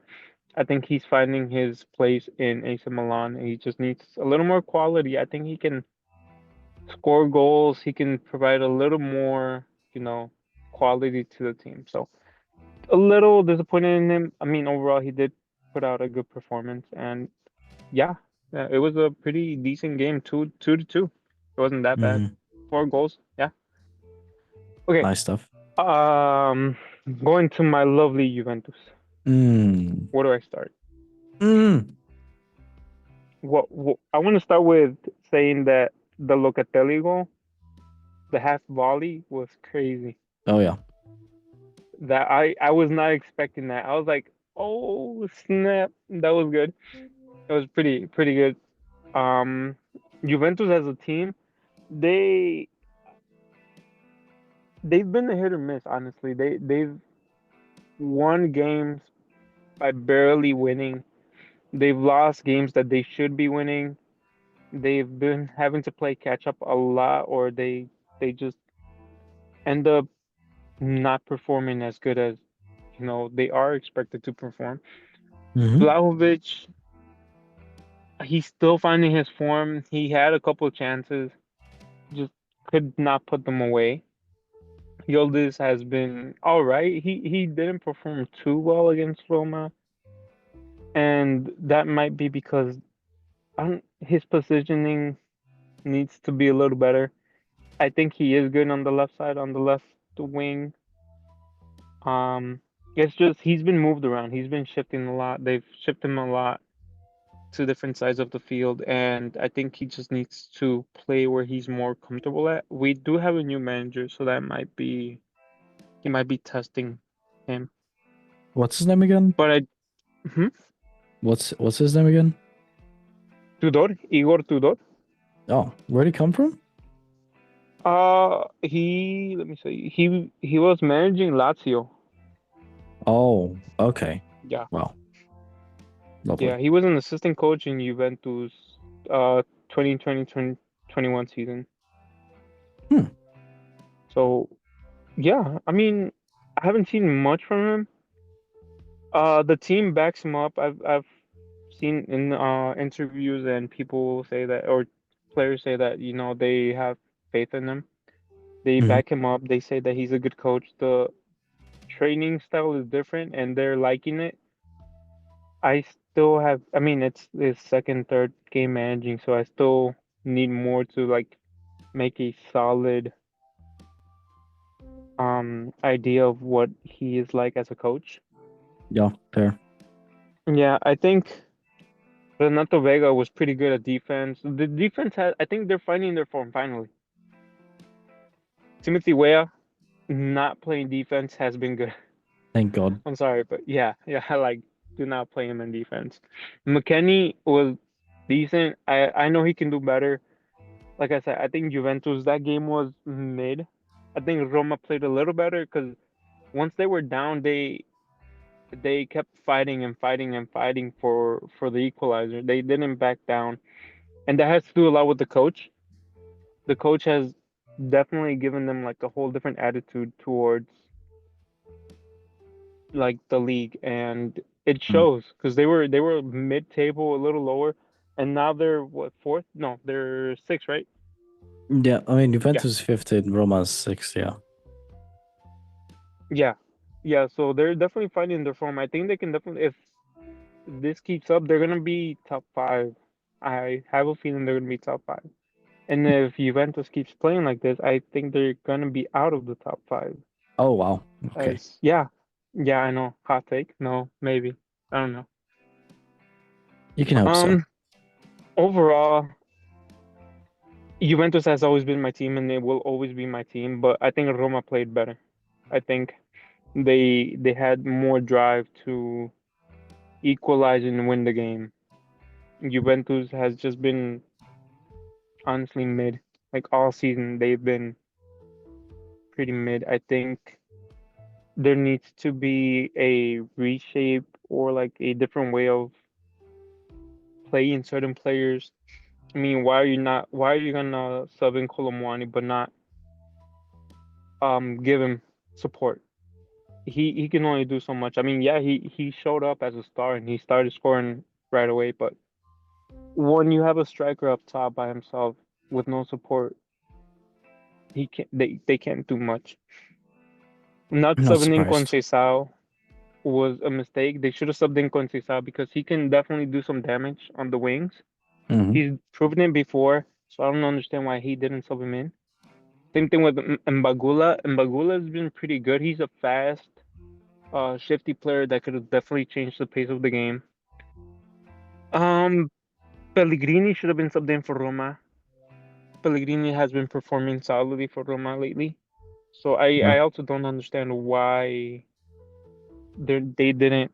I think he's finding his place in AC Milan. He just needs a little more quality. I think he can score goals. He can provide a little more, quality to the team. So a little disappointed in him. I mean, overall, he did put out a good performance, and yeah, it was a pretty decent game, 2-2. It wasn't that bad. Mhm. 4 goals. Yeah. Okay. Nice stuff. Going to my lovely Juventus. Mm. Where do I start? Mm. What I want to start with saying that the Locatelli goal, the half volley, was crazy. Oh yeah. That I was not expecting that. I was like, oh snap, that was good. It was pretty good. Um, Juventus as a team, they they've been a hit or miss, honestly. They've won games by barely winning. They've lost games that they should be winning. They've been having to play catch up a lot, or they just end up not performing as good as they are expected to perform. Mhm. Vlahovic, he's still finding his form. He had a couple of chances, just could not put them away. Yildiz has been all right. He didn't perform too well against Roma, and that might be because his positioning needs to be a little better. I think he is good on the left side, on the left wing. Um, it's just he's been moved around. He's been shifting a lot. They've shifted him a lot to different sides of the field, and I think he just needs to play where he's more comfortable at. We do have a new manager, so that might be he might be testing him. What's his name again? But What's his name again? Igor Tudor. Oh, where'd he come from? He let me see. He was managing Lazio. Oh, okay. Yeah, Wow. Lovely. yeah. He was an assistant coach in Juventus, 2020-2021 season. Hmm. So yeah, I mean, I haven't seen much from him. The team backs him up. I've seen in interviews and people say that, or players say that, they have faith in him. They Mhm. back him up. They say that he's a good coach. The training style is different and they're liking it. I mean, it's his second, third game managing, so I still need more to like make a solid idea of what he is like as a coach. Yeah, fair. Yeah, I think Renato Vega was pretty good at defense. The defense I think they're finding their form finally. Timothy Weah not playing defense has been good. Thank God. I'm sorry, but yeah, I like do not play him in defense. McKennie was decent. I know he can do better. Like I said, I think Juventus that game was mid. I think Roma played a little better because once they were down, they kept fighting and fighting and fighting for the equalizer. They didn't back down, and that has to do a lot with the coach. The coach has definitely given them like a whole different attitude towards like the league, and it Mm. shows because they were mid-table, a little lower, and now they're what, fourth? No, they're sixth, right? Yeah, I mean, Yeah, Juventus 15, Roma's 6, yeah. yeah, yeah. So they're definitely finding their form. I think they can definitely, if this keeps up, they're gonna be top five. I have a feeling they're gonna be top five. And if Juventus keeps playing like this, I think they're gonna be out of the top five. Oh, wow. Okay. As yeah, yeah, I know. Hot take? No, maybe. I don't know. You can hope so. Overall, Juventus has always been my team, and they will always be my team. But I think Roma played better. I think they had more drive to equalize and win the game. Juventus has just been honestly mid. Like all season, they've been pretty mid. I think there needs to be a reshape or like a different way of playing certain players. I mean, why are you gonna sub in Colomwani but not give him support? He can only do so much. I mean, yeah, he showed up as a star and he started scoring right away, but when you have a striker up top by himself with no support, they can't do much. Not I'm not subbing in surprised. Conceição was a mistake. They should have subbed in Conceição because he can definitely do some damage on the wings. Mhm. He's proven it before, so I don't understand why he didn't sub him in. Same thing with Mbagula. Mbagula has been pretty good. He's a fast, shifty player that could have definitely changed the pace of the game. Pellegrini should have been subbed in for Roma. Pellegrini has been performing solidly for Roma lately. So I also don't understand why they didn't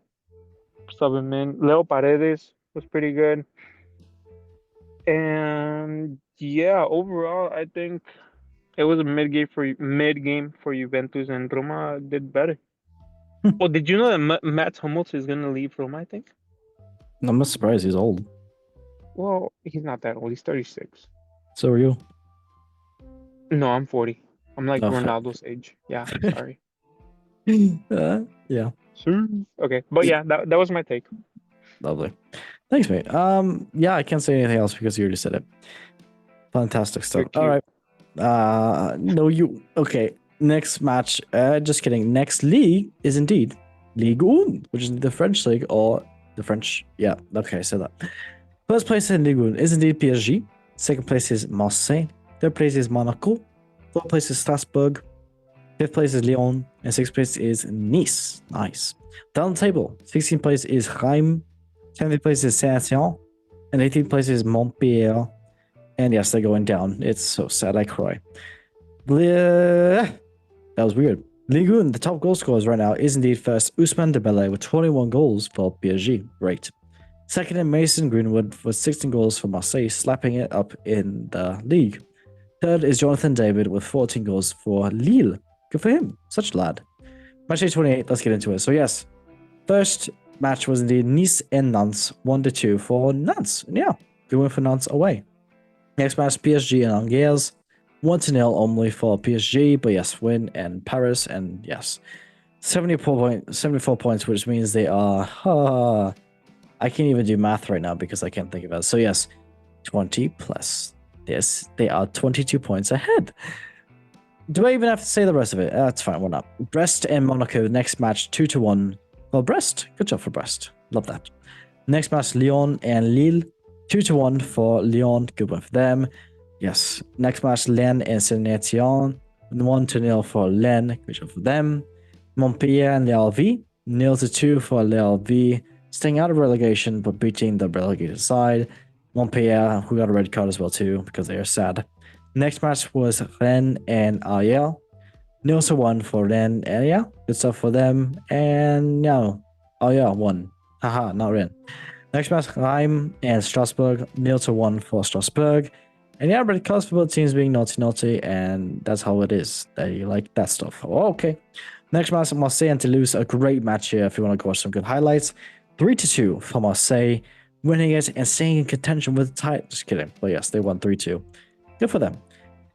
sub him in. Leo Paredes was pretty good. And yeah, overall, I think it was a mid game for Juventus, and Roma did better. Oh, did you know that Matt Hummels is gonna leave Roma? I think. I'm not surprised. He's old. Well, he's not that old. He's 36. So are you. No, I'm 40. I'm like Oh, fair. Ronaldo's age. Yeah, sorry. Yeah. Okay, but yeah, that was my take. Lovely. Thanks, mate. Yeah, I can't say anything else because you already said it. Fantastic stuff. You're All cute. right. No, you. Okay. Next match. Just kidding. Next league is indeed Ligue 1, which is the French league or the French. Yeah. Okay, I said that. First place in Ligue 1 is indeed PSG. Second place is Marseille. Third place is Monaco. Fourth place is Strasbourg. Fifth place is Lyon. And sixth place is Nice. Nice. Down the table, 16th place is Reims. 17th place is Saint-Etienne. And 18th place is Montpellier. And yes, they're going down. It's so sad. I cry. That was weird. Ligue 1, the top goal scorers right now is indeed first Ousmane Dembele with 21 goals for PSG. Great. Second is Mason Greenwood with 16 goals for Marseille, slapping it up in the league. Third is Jonathan David with 14 goals for Lille. Good for him. Such a lad. Match day 28, let's get into it. So yes, first match was indeed Nice and Nantes, 1-2 for Nantes. And yeah, good win for Nantes away. Next match, PSG and Angers, 1-0 only for PSG, but yes, win and Paris, and yes, 74 points, which means they are, I can't even do math right now because I can't think of it. So yes, 20 plus this, they are 22 points ahead. Do I even have to say the rest of it? That's fine, why not? Brest and Monaco, next match 2-1. Well, Brest, good job for Brest. Love that. Next match, Lyon and Lille, 2-1 for Lyon, good one for them. Yes. Next match, Lens and Saint-Etienne, 1-0 for Lens, good job for them. Montpellier and l'Alvi, 0-2 for l'Alvi, staying out of relegation but beating the relegated side. Montpellier, who got a red card as well too because they are sad. Next match was Rennes and Ariel. 0-1 for Rennes and yeah, good stuff for them. And no, Ariel won. Haha, not Rennes. Next match, Reims and Strasbourg. 0-1 for Strasbourg. And yeah, red cards for both teams being naughty, and that's how it is. They like that stuff. Oh, okay. Next match, Marseille and Toulouse. A great match here if you want to watch some good highlights. 3-2 for Marseille, winning it and staying in contention with the title. Just kidding. But yes, they won 3-2. Good for them.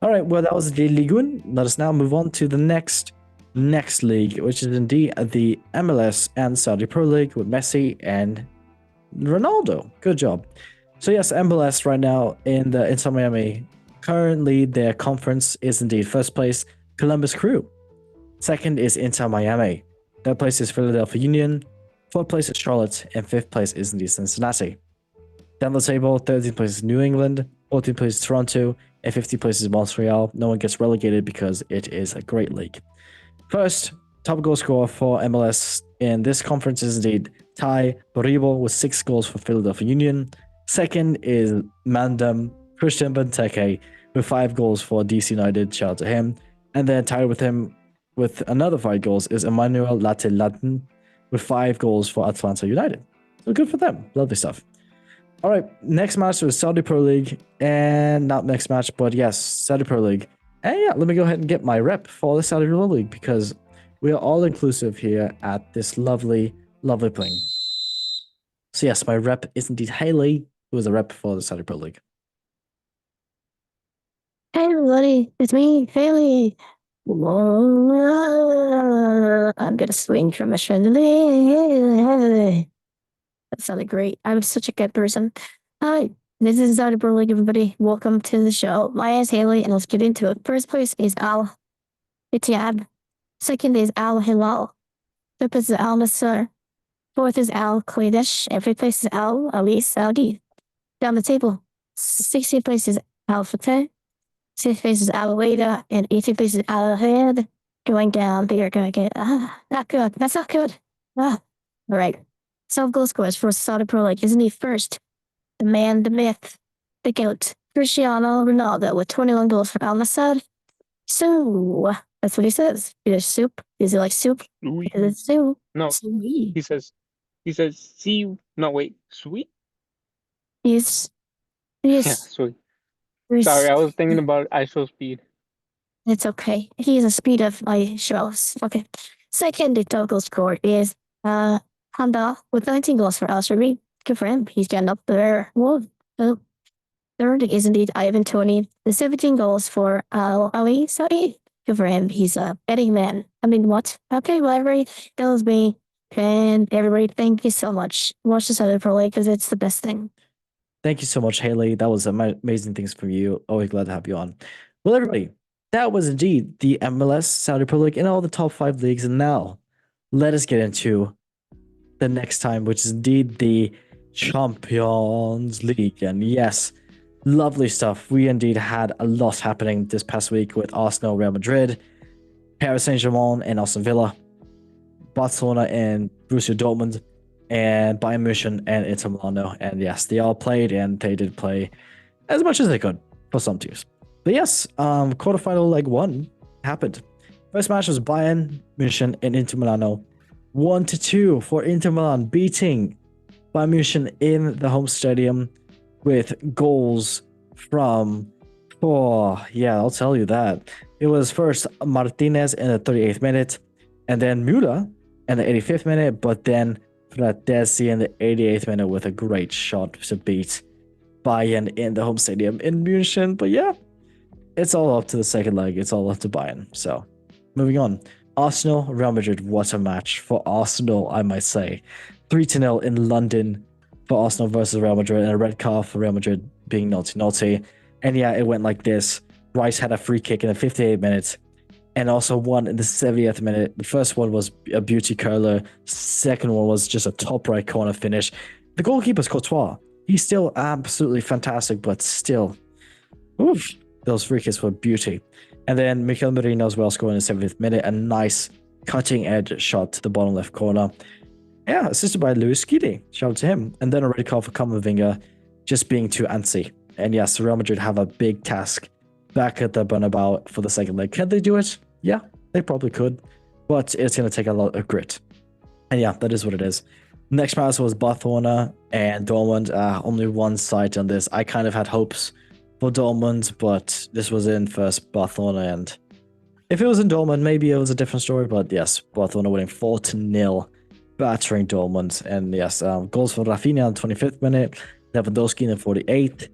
All right, well, that was the Ligue 1. Let us now move on to the next league, which is indeed the MLS and Saudi Pro League with Messi and Ronaldo. Good job. So yes, MLS right now in Inter Miami. Currently, their conference is indeed first place, Columbus Crew. Second is Inter Miami. Third place is Philadelphia Union. Fourth place is Charlotte, and fifth place is indeed Cincinnati. Down the table, 13th place is New England, 14th place is Toronto, and 50th place is Montreal. No one gets relegated because it is a great league. First, top goal scorer for MLS in this conference is indeed Ty Baribo with 6 goals for Philadelphia Union. Second is Mandem Christian Benteke with 5 goals for DC United. Shout out to him. And then tied with him with another 5 goals is Emmanuel Latin with 5 goals for Atlanta United. So good for them. Lovely stuff. All right, next match was Saudi Pro League, and not next match, but yes, Saudi Pro League. And yeah, let me go ahead and get my rep for the Saudi Pro League because we are all inclusive here at this lovely thing. So yes, my rep is indeed Haley, who is a rep for the Saudi Pro League. Hey everybody, it's me, Haley. I'm gonna swing from a chandelier. That sounded great. I'm such a good person. Hi, this is Saudi Pro League, everybody. Welcome to the show. My name is Haley, and let's get into it. First place is Al Ittihad. Second is Al Hilal. Third place is Al Nassr. Fourth is Al Qadish. And fifth place is Al Ali Saudi. Down the table, 16th place is Al Fateh. 6th place is Al Wada. And 18th place is Al Hayad. Going down, they are going to get, not good. That's not good. All right. Self goal scores for Saudi Pro League. Isn't he first? The man, the myth, the GOAT, Cristiano Ronaldo with 21 goals for Al Nassr. So that's what he says. Is soup? Is it like soup? Sweet. Is it soup? No, Sweet. he says, see you. No, wait, sweet? He's Yeah, sweet. Sorry, I was thinking about ISO speed. It's okay. He's the speed of my shows. Okay. Second, the total score is Honda with 19 goals for Al Sharabi. Good for him. He's getting up there. Whoa. Third is indeed Ivan Tony. The 17 goals for Al Ali Saudi. Good for him. He's a betting man. I mean, what? Okay, well, everybody tells me. And everybody, thank you so much. Watch this other Pro League because it's the best thing. Thank you so much, Haley. That was amazing things from you. Always glad to have you on. Well, everybody, that was indeed the MLS, Saudi Pro League, and all the top 5 leagues. And now, let us get into the next time, which is indeed the Champions League. And yes, lovely stuff. We indeed had a lot happening this past week with Arsenal, Real Madrid, Paris Saint-Germain, and Aston Villa, Barcelona and Borussia Dortmund, and Bayern München and Inter Milano. And yes, they all played, and they did play as much as they could for some teams. But yes, quarterfinal leg 1 happened. First match was Bayern München and Inter Milano. 1-2 for Inter Milan, beating Bayern München in the home stadium with goals from, I'll tell you that. It was first Martinez in the 38th minute, and then Müller in the 85th minute, but then Fratesi in the 88th minute with a great shot to beat Bayern in the home stadium in München. But yeah, it's all up to the second leg. It's all up to Bayern. So moving on. Arsenal, Real Madrid. What a match for Arsenal, I might say. 3-0 in London for Arsenal versus Real Madrid, and a red card for Real Madrid being naughty. And yeah, it went like this. Rice had a free kick in the 58th minute, and also one in the 70th minute. The first one was a beauty curler. Second one was just a top right corner finish. The goalkeeper's Courtois. He's still absolutely fantastic, but still, oof, those free kicks were beauty. And then Mikel Merino as well scoring in the 70th minute. A nice cutting edge shot to the bottom left corner. Yeah, assisted by Luis Skidi. Shout out to him. And then a red card for Camavinga just being too antsy. And yes, Real Madrid have a big task back at the Bernabeu for the second leg. Can they do it? Yeah, they probably could. But it's going to take a lot of grit. And yeah, that is what it is. Next match was Barcelona and Dortmund. Only one side on this. I kind of had hopes for Dortmund, but this was in first Barcelona, and if it was in Dortmund, maybe it was a different story. But yes, Barcelona winning 4-0, battering Dortmund. And yes, goals for Rafinha in the 25th minute, Lewandowski in the 48th,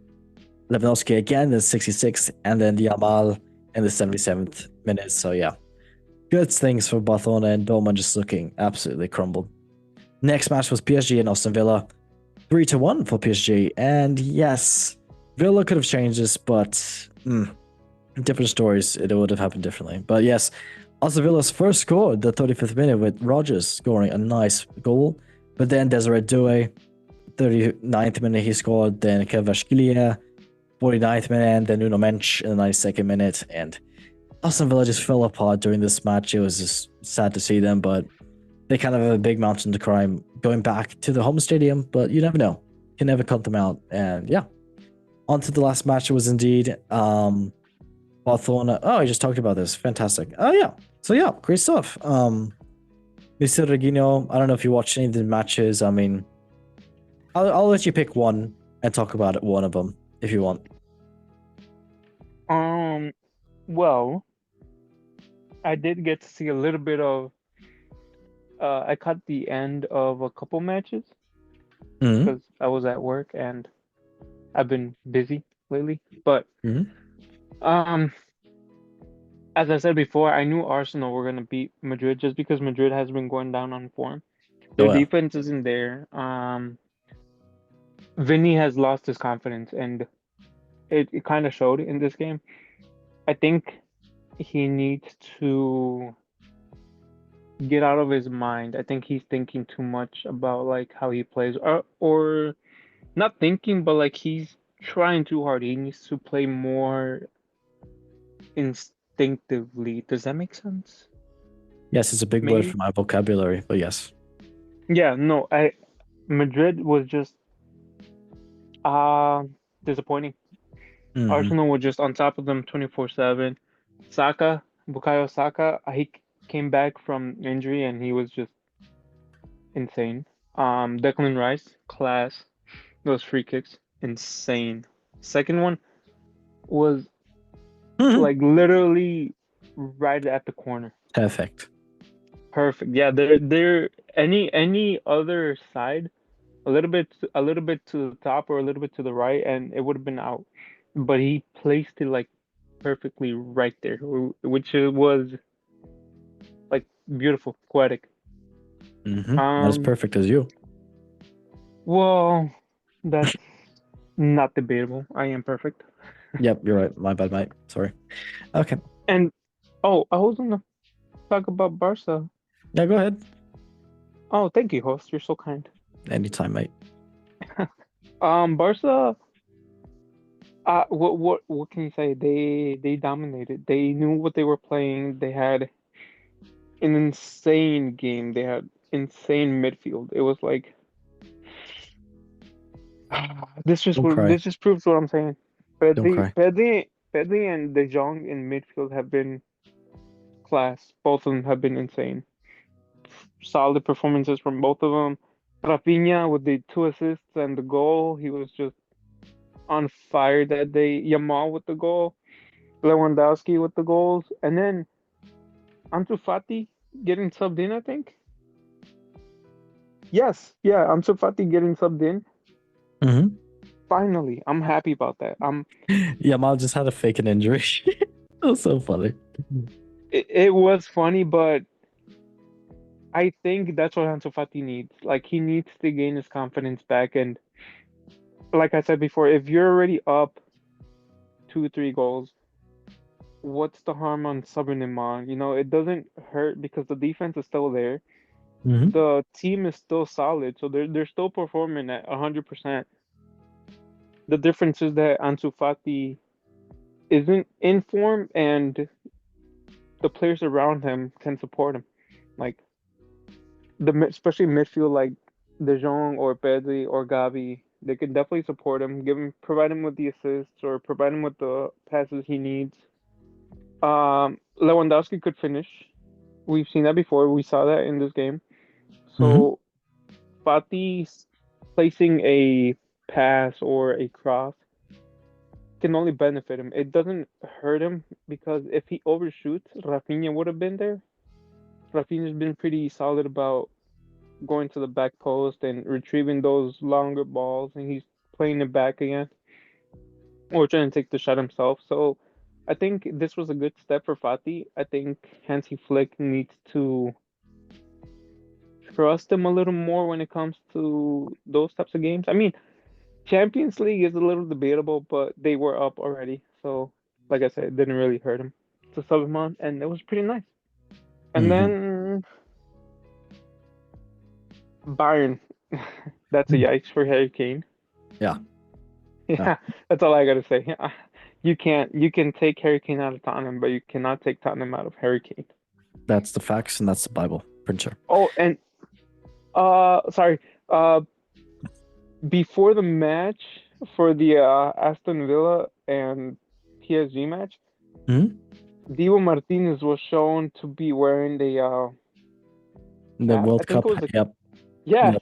Lewandowski again in the 66th, and then Yamal in the 77th minute. So yeah, good things for Barcelona, and Dortmund just looking absolutely crumbled. Next match was PSG and Aston Villa, 3-1 for PSG. And yes, Villa could have changed this, but different stories. It would have happened differently. But yes, Aston Villa's first scored the 35th minute with Rodgers scoring a nice goal. But then Desiree Doué, 39th minute he scored. Then Kvaratskhelia, 49th minute, and then Nuno Mensch in the 92nd minute. And Aston Villa just fell apart during this match. It was just sad to see them, but they kind of have a big mountain to climb going back to the home stadium. But you never know. You can never cut them out. And yeah. On to the last match. It was indeed Barcelona. Oh, I just talked about this. Fantastic. Oh, yeah. So, yeah, great stuff. Mr. Regino, I don't know if you watched any of the matches. I mean, I'll let you pick one and talk about one of them if you want. Well, I did get to see a little bit of. I caught the end of a couple matches because I was at work and I've been busy lately. But as I said before, I knew Arsenal were gonna beat Madrid just because Madrid has been going down on form. Their defense isn't there. Vinny has lost his confidence, and it kind of showed in this game. I think he needs to get out of his mind. I think he's thinking too much about like how he plays, or not thinking, but like he's trying too hard. He needs to play more instinctively. Does that make sense? Yes, it's a big word Maybe. for my vocabulary, but yes. Yeah, no, Madrid was just disappointing. Mhm. Arsenal were just on top of them 24/7. Bukayo Saka, he came back from injury and he was just insane. Declan Rice, class. Those free kicks, insane. Second one was like literally right at the corner. Perfect. Perfect. Yeah, they're any other side, a little bit to the top or a little bit to the right, and it would have been out. But he placed it like perfectly right there, which was like beautiful, poetic. Not as perfect as you. Well, that's not debatable. I am perfect. Yep, you're right. My bad, mate. Sorry. Okay. And oh, I was gonna talk about Barca. Yeah, go ahead. Oh, thank you, host. You're so kind. Anytime, mate. Barca. What can you say? They dominated. They knew what they were playing. They had an insane game. They had insane midfield. It was like Don't cry. this just proves what I'm saying. Don't cry. Pedri and De Jong in midfield have been class. Both of them have been insane. Solid performances from both of them. Rafinha with the 2 assists and the goal. He was just on fire that day. Yamal with the goal. Lewandowski with the goals. And then Ansu Fati getting subbed in, I think. Yes, yeah, Ansu Fati getting subbed in. Mm-hmm. Finally, I'm happy about that. Yamal just had a fake an injury. That was so funny. It was funny, but I think that's what Ansu Fati needs. Like he needs to gain his confidence back, and like I said before, if you're already up 2, 3 goals, what's the harm on subbing him on? You know, it doesn't hurt because the defense is still there. Mm-hmm. The team is still solid, so they're still performing at 100%. The difference is that Ansu Fati isn't in form, and the players around him can support him. Like especially midfield, like De Jong or Pedri or Gavi, they can definitely support him, provide him with the assists or provide him with the passes he needs. Lewandowski could finish. We've seen that before. We saw that in this game. So Fati placing a pass or a cross can only benefit him. It doesn't hurt him because if he overshoots, Rafinha would have been there. Rafinha's been pretty solid about going to the back post and retrieving those longer balls, and he's playing it back again or trying to take the shot himself. So I think this was a good step for Fati. I think Hansi Flick needs to trust him a little more when it comes to those types of games. I mean, Champions League is a little debatable, but they were up already. So, like I said, it didn't really hurt him to sub him on, and it was pretty nice. And then Bayern, that's a yikes for Harry Kane. Yeah. Yeah, that's all I gotta say. You can take Harry Kane out of Tottenham, but you cannot take Tottenham out of Harry Kane. That's the facts and that's the Bible, printer. Oh, and sorry. Before the match for the Aston Villa and PSG match, Divo Martinez was shown to be wearing the World Cup. Yep. Yeah.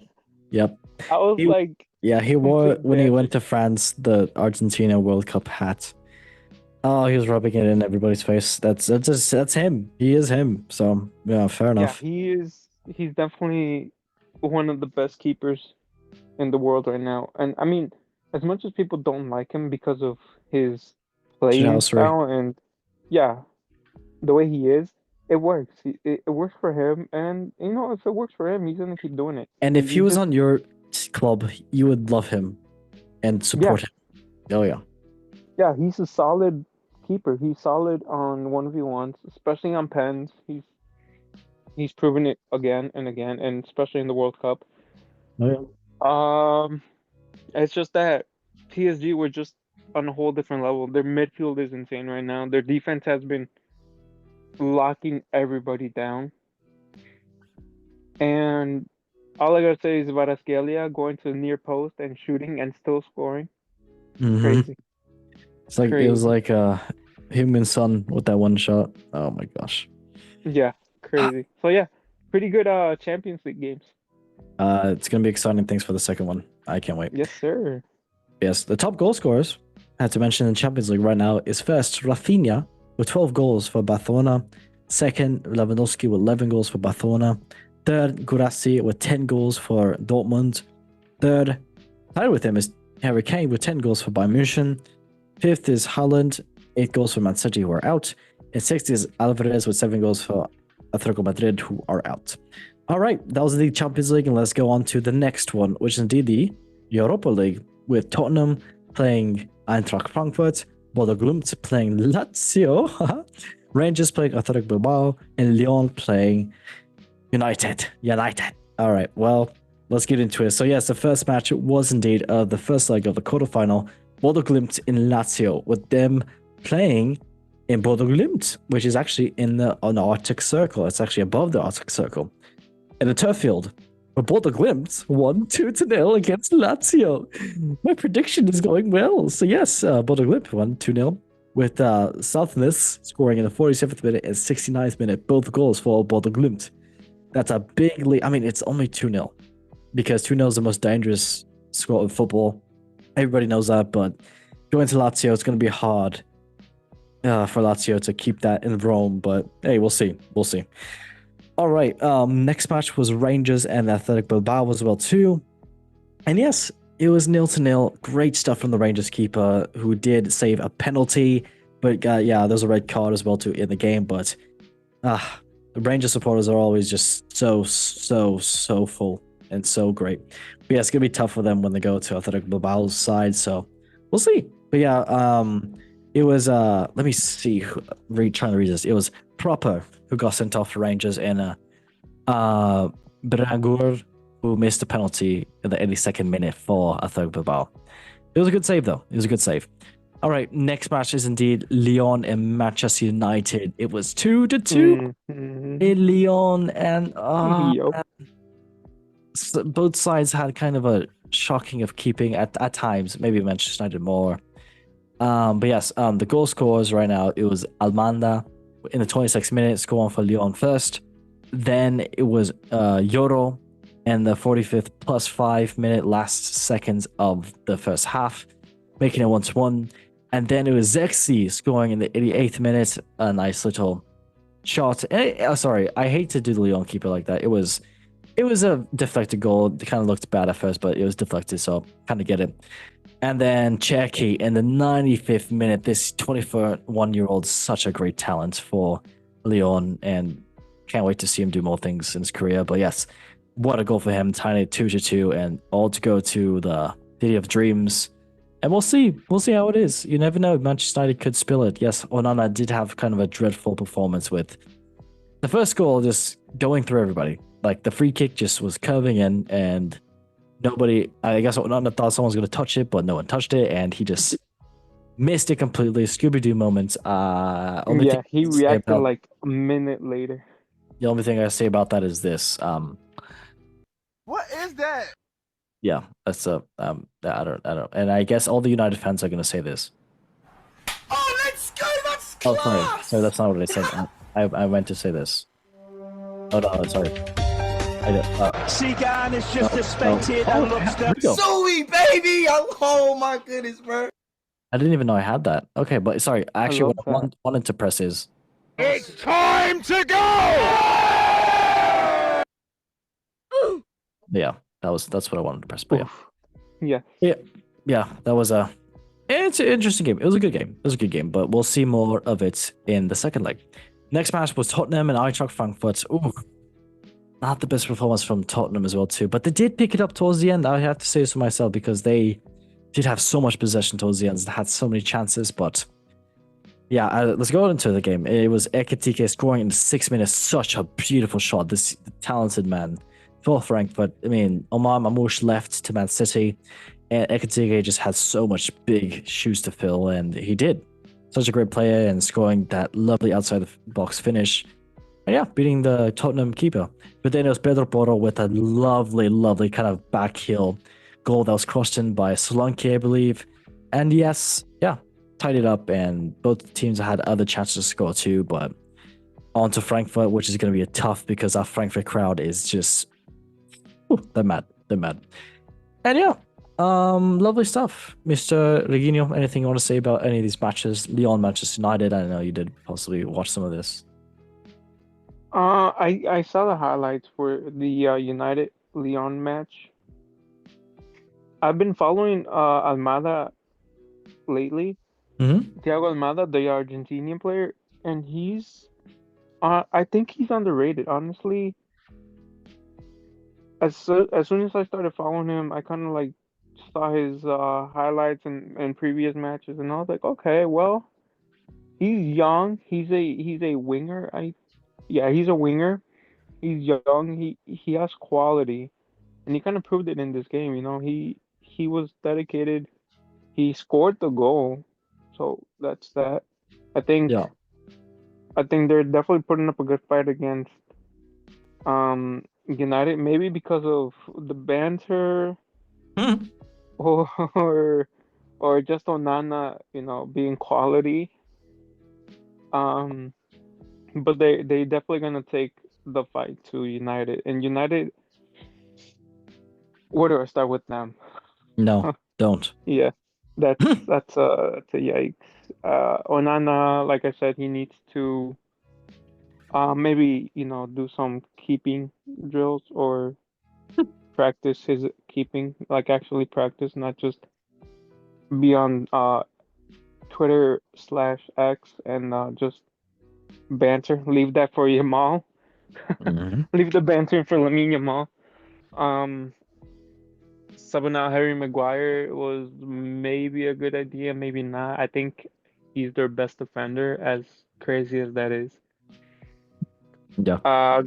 Yep. I was like, yeah, he wore when he went to France the Argentina World Cup hat. Oh, he was rubbing it in everybody's face. That's him. He is him. So yeah, fair enough. Yeah, he's definitely one of the best keepers in the world right now. And I mean, as much as people don't like him because of his playing style and the way he is, it works. It works for him, and you know, if it works for him, he's gonna keep doing it. And if he was on your club, you would love him and support him. Oh yeah. Yeah, he's a solid keeper. He's solid on 1v1s, especially on pens. He's proven it again and again, and especially in the World Cup. Oh, It's just that PSG were just on a whole different level. Their midfield is insane right now. Their defense has been locking everybody down. And all I gotta say is Varaskelia going to the near post and shooting and still scoring. Mhm. Crazy. It's like it was like human son with that one shot. Oh my gosh. Yeah, crazy. So yeah, pretty good Champions League games. It's gonna be exciting things for the second one. I can't wait. Yes, sir. Yes, the top goal scorers I had to mention in Champions League right now is first Rafinha with 12 goals for Barcelona. Second, Lewandowski with 11 goals for Barcelona. Third, Gurasi with 10 goals for Dortmund. Third, tied with him is Harry Kane with 10 goals for Bayern München. Fifth is Haaland, 8 goals for Man City, who are out. And sixth is Alvarez with 7 goals for Atletico Madrid, who are out. All right, that was the Champions League, and let's go on to the next one, which is indeed the Europa League, with Tottenham playing Eintracht Frankfurt, Bodo Glimt playing Lazio, Rangers playing Athletic Bilbao, and Lyon playing United. All right, well, let's get into it. So yes, the first match was indeed the first leg of the quarterfinal, Bodo Glimt in Lazio, with them playing in Bodo Glimt, which is actually on the Arctic Circle. It's actually above the Arctic Circle. In the turf field, but Bodo Glimt won 2-0 against Lazio. My prediction is going well. So yes, Bodo Glimt won 2-0 with Southness scoring in the 47th minute and 69th minute, both goals for Bodo Glimt. That's a big lead. I mean, it's only 2-0 because 2-0 is the most dangerous score of football. Everybody knows that, but going to Lazio, it's going to be hard for Lazio to keep that in Rome. But hey, we'll see. We'll see. All right. Next match was Rangers and Athletic Bilbao as well too. And yes, it was 0-0. Great stuff from the Rangers keeper, who did save a penalty. But yeah, there's a red card as well too in the game. But the Rangers supporters are always just so full and so great. But yeah, it's gonna be tough for them when they go to Athletic Bilbao's side. So we'll see. But yeah, it was let me see. Trying to read this. It was Proper who got sent off for Rangers, and Bragur who missed a penalty in the 82nd minute for Athletic Bilbao. It was a good save though. It was a good save. All right, next match is indeed Lyon and Manchester United. It was 2-2 in Lyon, and both sides had kind of a shocking of keeping at times. Maybe Manchester United more. But yes, the goal scorers right now, it was Almanda in the 26th minute scoring for Lyon first. Then it was Yoro in the 45th plus 5 minute last seconds of the first half, making it 1-1. And then it was Zexi scoring in the 88th minute, a nice little shot. Sorry, I hate to do the Lyon keeper like that. It was a deflected goal. It kind of looked bad at first, but it was deflected, so kind of get it. And then Cherki in the 95th minute, this 21-year-old, such a great talent for Lyon, and can't wait to see him do more things in his career. But yes, what a goal for him, tying it 2-2, and all to go to the City of Dreams. And we'll see how it is. You never know, Manchester United could spill it. Yes, Onana did have kind of a dreadful performance with the first goal just going through everybody. Like the free kick just was curving in, and nobody, I guess Onana thought someone was going to touch it, but no one touched it, and he just missed it completely. Scooby-Doo moment. Yeah, he reacted like a minute later. The only thing I say about that is this. What is that? Yeah, that's I don't. And I guess all the United fans are going to say this. Oh, let's go! That's Oh, class! sorry, that's not what I said. I meant to say this. Oh no, sorry. Sigan is just suspended and looks Zoe, baby! Oh my goodness, bro. I didn't even know I had that. Okay, but sorry. Actually, what I wanted to press is. It's time to go! Yeah, that's what I wanted to press. But yeah, that was it's an interesting game. It was a good game. But we'll see more of it in the second leg. Next match was Tottenham and Eintracht Frankfurt. Ooh, not the best performance from Tottenham as well too, but they did pick it up towards the end. I have to say so myself, because they did have so much possession towards the end. They had so many chances, but Yeah, let's go into the game. It was Ekitike scoring in 6 minutes. Such a beautiful shot. This talented man, fourth ranked. But I mean, Omar Mamouche left to Man City, and Ekitike just had so much big shoes to fill, and he did. Such a great player and scoring that lovely outside the box finish. And yeah, beating the Tottenham keeper. But then it was Pedro Porro with a lovely, lovely kind of back heel goal that was crossed in by Solanke, I believe. And yes, yeah, tied it up, and both teams had other chances to score too, but on to Frankfurt, which is going to be a tough because our Frankfurt crowd is just they're mad. And yeah, lovely stuff. Mr. Reginio, anything you want to say about any of these matches? Lyon, Manchester United, I know you did possibly watch some of this. I saw the highlights for the United Lyon match. I've been following Almada lately. Mm-hmm. Thiago Almada, the Argentinian player, and I think he's underrated, honestly. As soon as I started following him, I kind of like saw his highlights and previous matches, and I was like, okay, well, he's young. He's a winger. He's a winger. He's young. He has quality, and he kind of proved it in this game. You know, he was dedicated. He scored the goal, so that's that. I think Yeah. I think they're definitely putting up a good fight against United, maybe because of the banter Mhm. or just Onana, being quality. Um, but they definitely gonna take the fight to United. And United, where do I start with them? No, don't. Yeah, that's a yikes. Onana, like I said, he needs to maybe do some keeping drills or practice his keeping, like actually practice, not just be on Twitter/X and just banter. Leave that for Yamal. Mhm. Leave the banter for Lamine Yamal. Subbing out Harry Maguire was maybe a good idea, maybe not. I think he's their best defender, as crazy as that is. Yeah.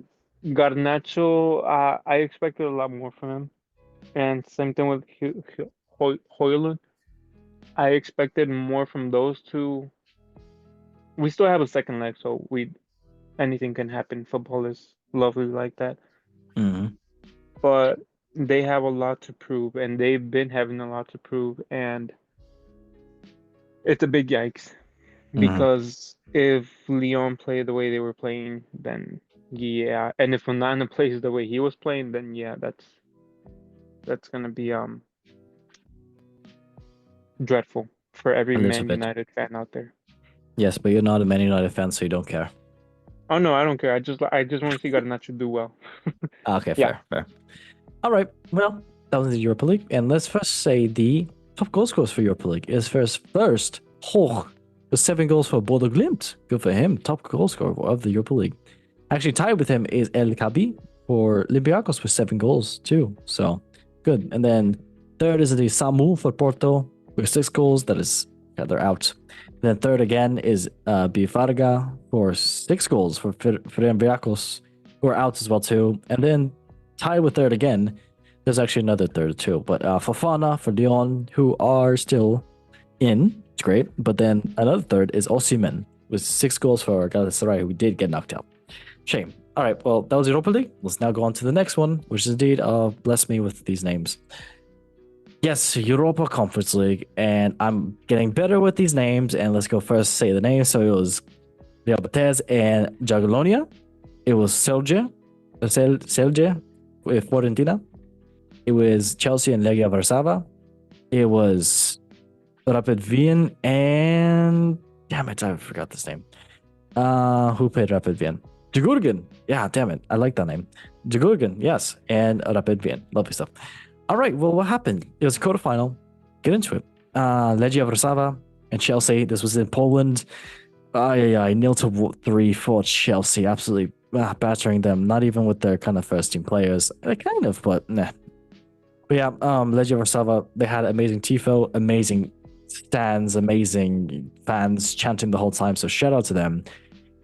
Garnacho, I expected a lot more from him. And same thing with Hoyland. I expected more from those two. We still have a second leg, so anything can happen. Football is lovely like that. Mhm. But they have a lot to prove, and they've been having a lot to prove, and it's a big yikes. Because if Lyon play the way they were playing, then yeah, and if Onana plays the way he was playing, then yeah, that's gonna be dreadful for every A little Man bit. United fan out there. Yes, but you're not a Man United fan, so you don't care. Oh no, I don't care. I just want to see Garnacho do well. Okay, Yeah. fair. All right. Well, that was the Europa League, and let's first say the top goal scorers for Europa League is first Hoch with 7 goals for Bodo Glimt. Good for him, top goal scorer of the Europa League. Actually, tied with him is El Kabi for Olympiacos with 7 goals too. So good. And then third is the Samu for Porto with 6 goals. They're out. Then third again is Bifarga for 6 goals for Olympiacos, who are out as well too. And then tied with third again, there's actually another third too. But Fofana for Lyon, who are still in. It's great. But then another third is Osimhen with 6 goals for Galatasaray, who did get knocked out. Shame. All right, well, that was Europa League. Let's now go on to the next one, which is indeed, bless me with these names. Yes, Europa Conference League, and I'm getting better with these names. And let's go first say the names. So it was Real Betis and Jagiellonia. It was Celje with Fiorentina. It was Chelsea and Legia Warszawa. It was Rapid Wien and damn it, I forgot this name. Who played Rapid Wien? Jagurgen. Yeah, damn it, I like that name. Jagurgen, yes, and Rapid Wien. Lovely stuff. All right, well, what happened? It was a quarterfinal. Get into it. Legia Warszawa and Chelsea. This was in Poland. I 0-3 for Chelsea. Absolutely battering them. Not even with their kind of first team players. Kind of, but nah. But yeah, Legia Warszawa, they had amazing tifo, amazing stands, amazing fans chanting the whole time. So shout out to them.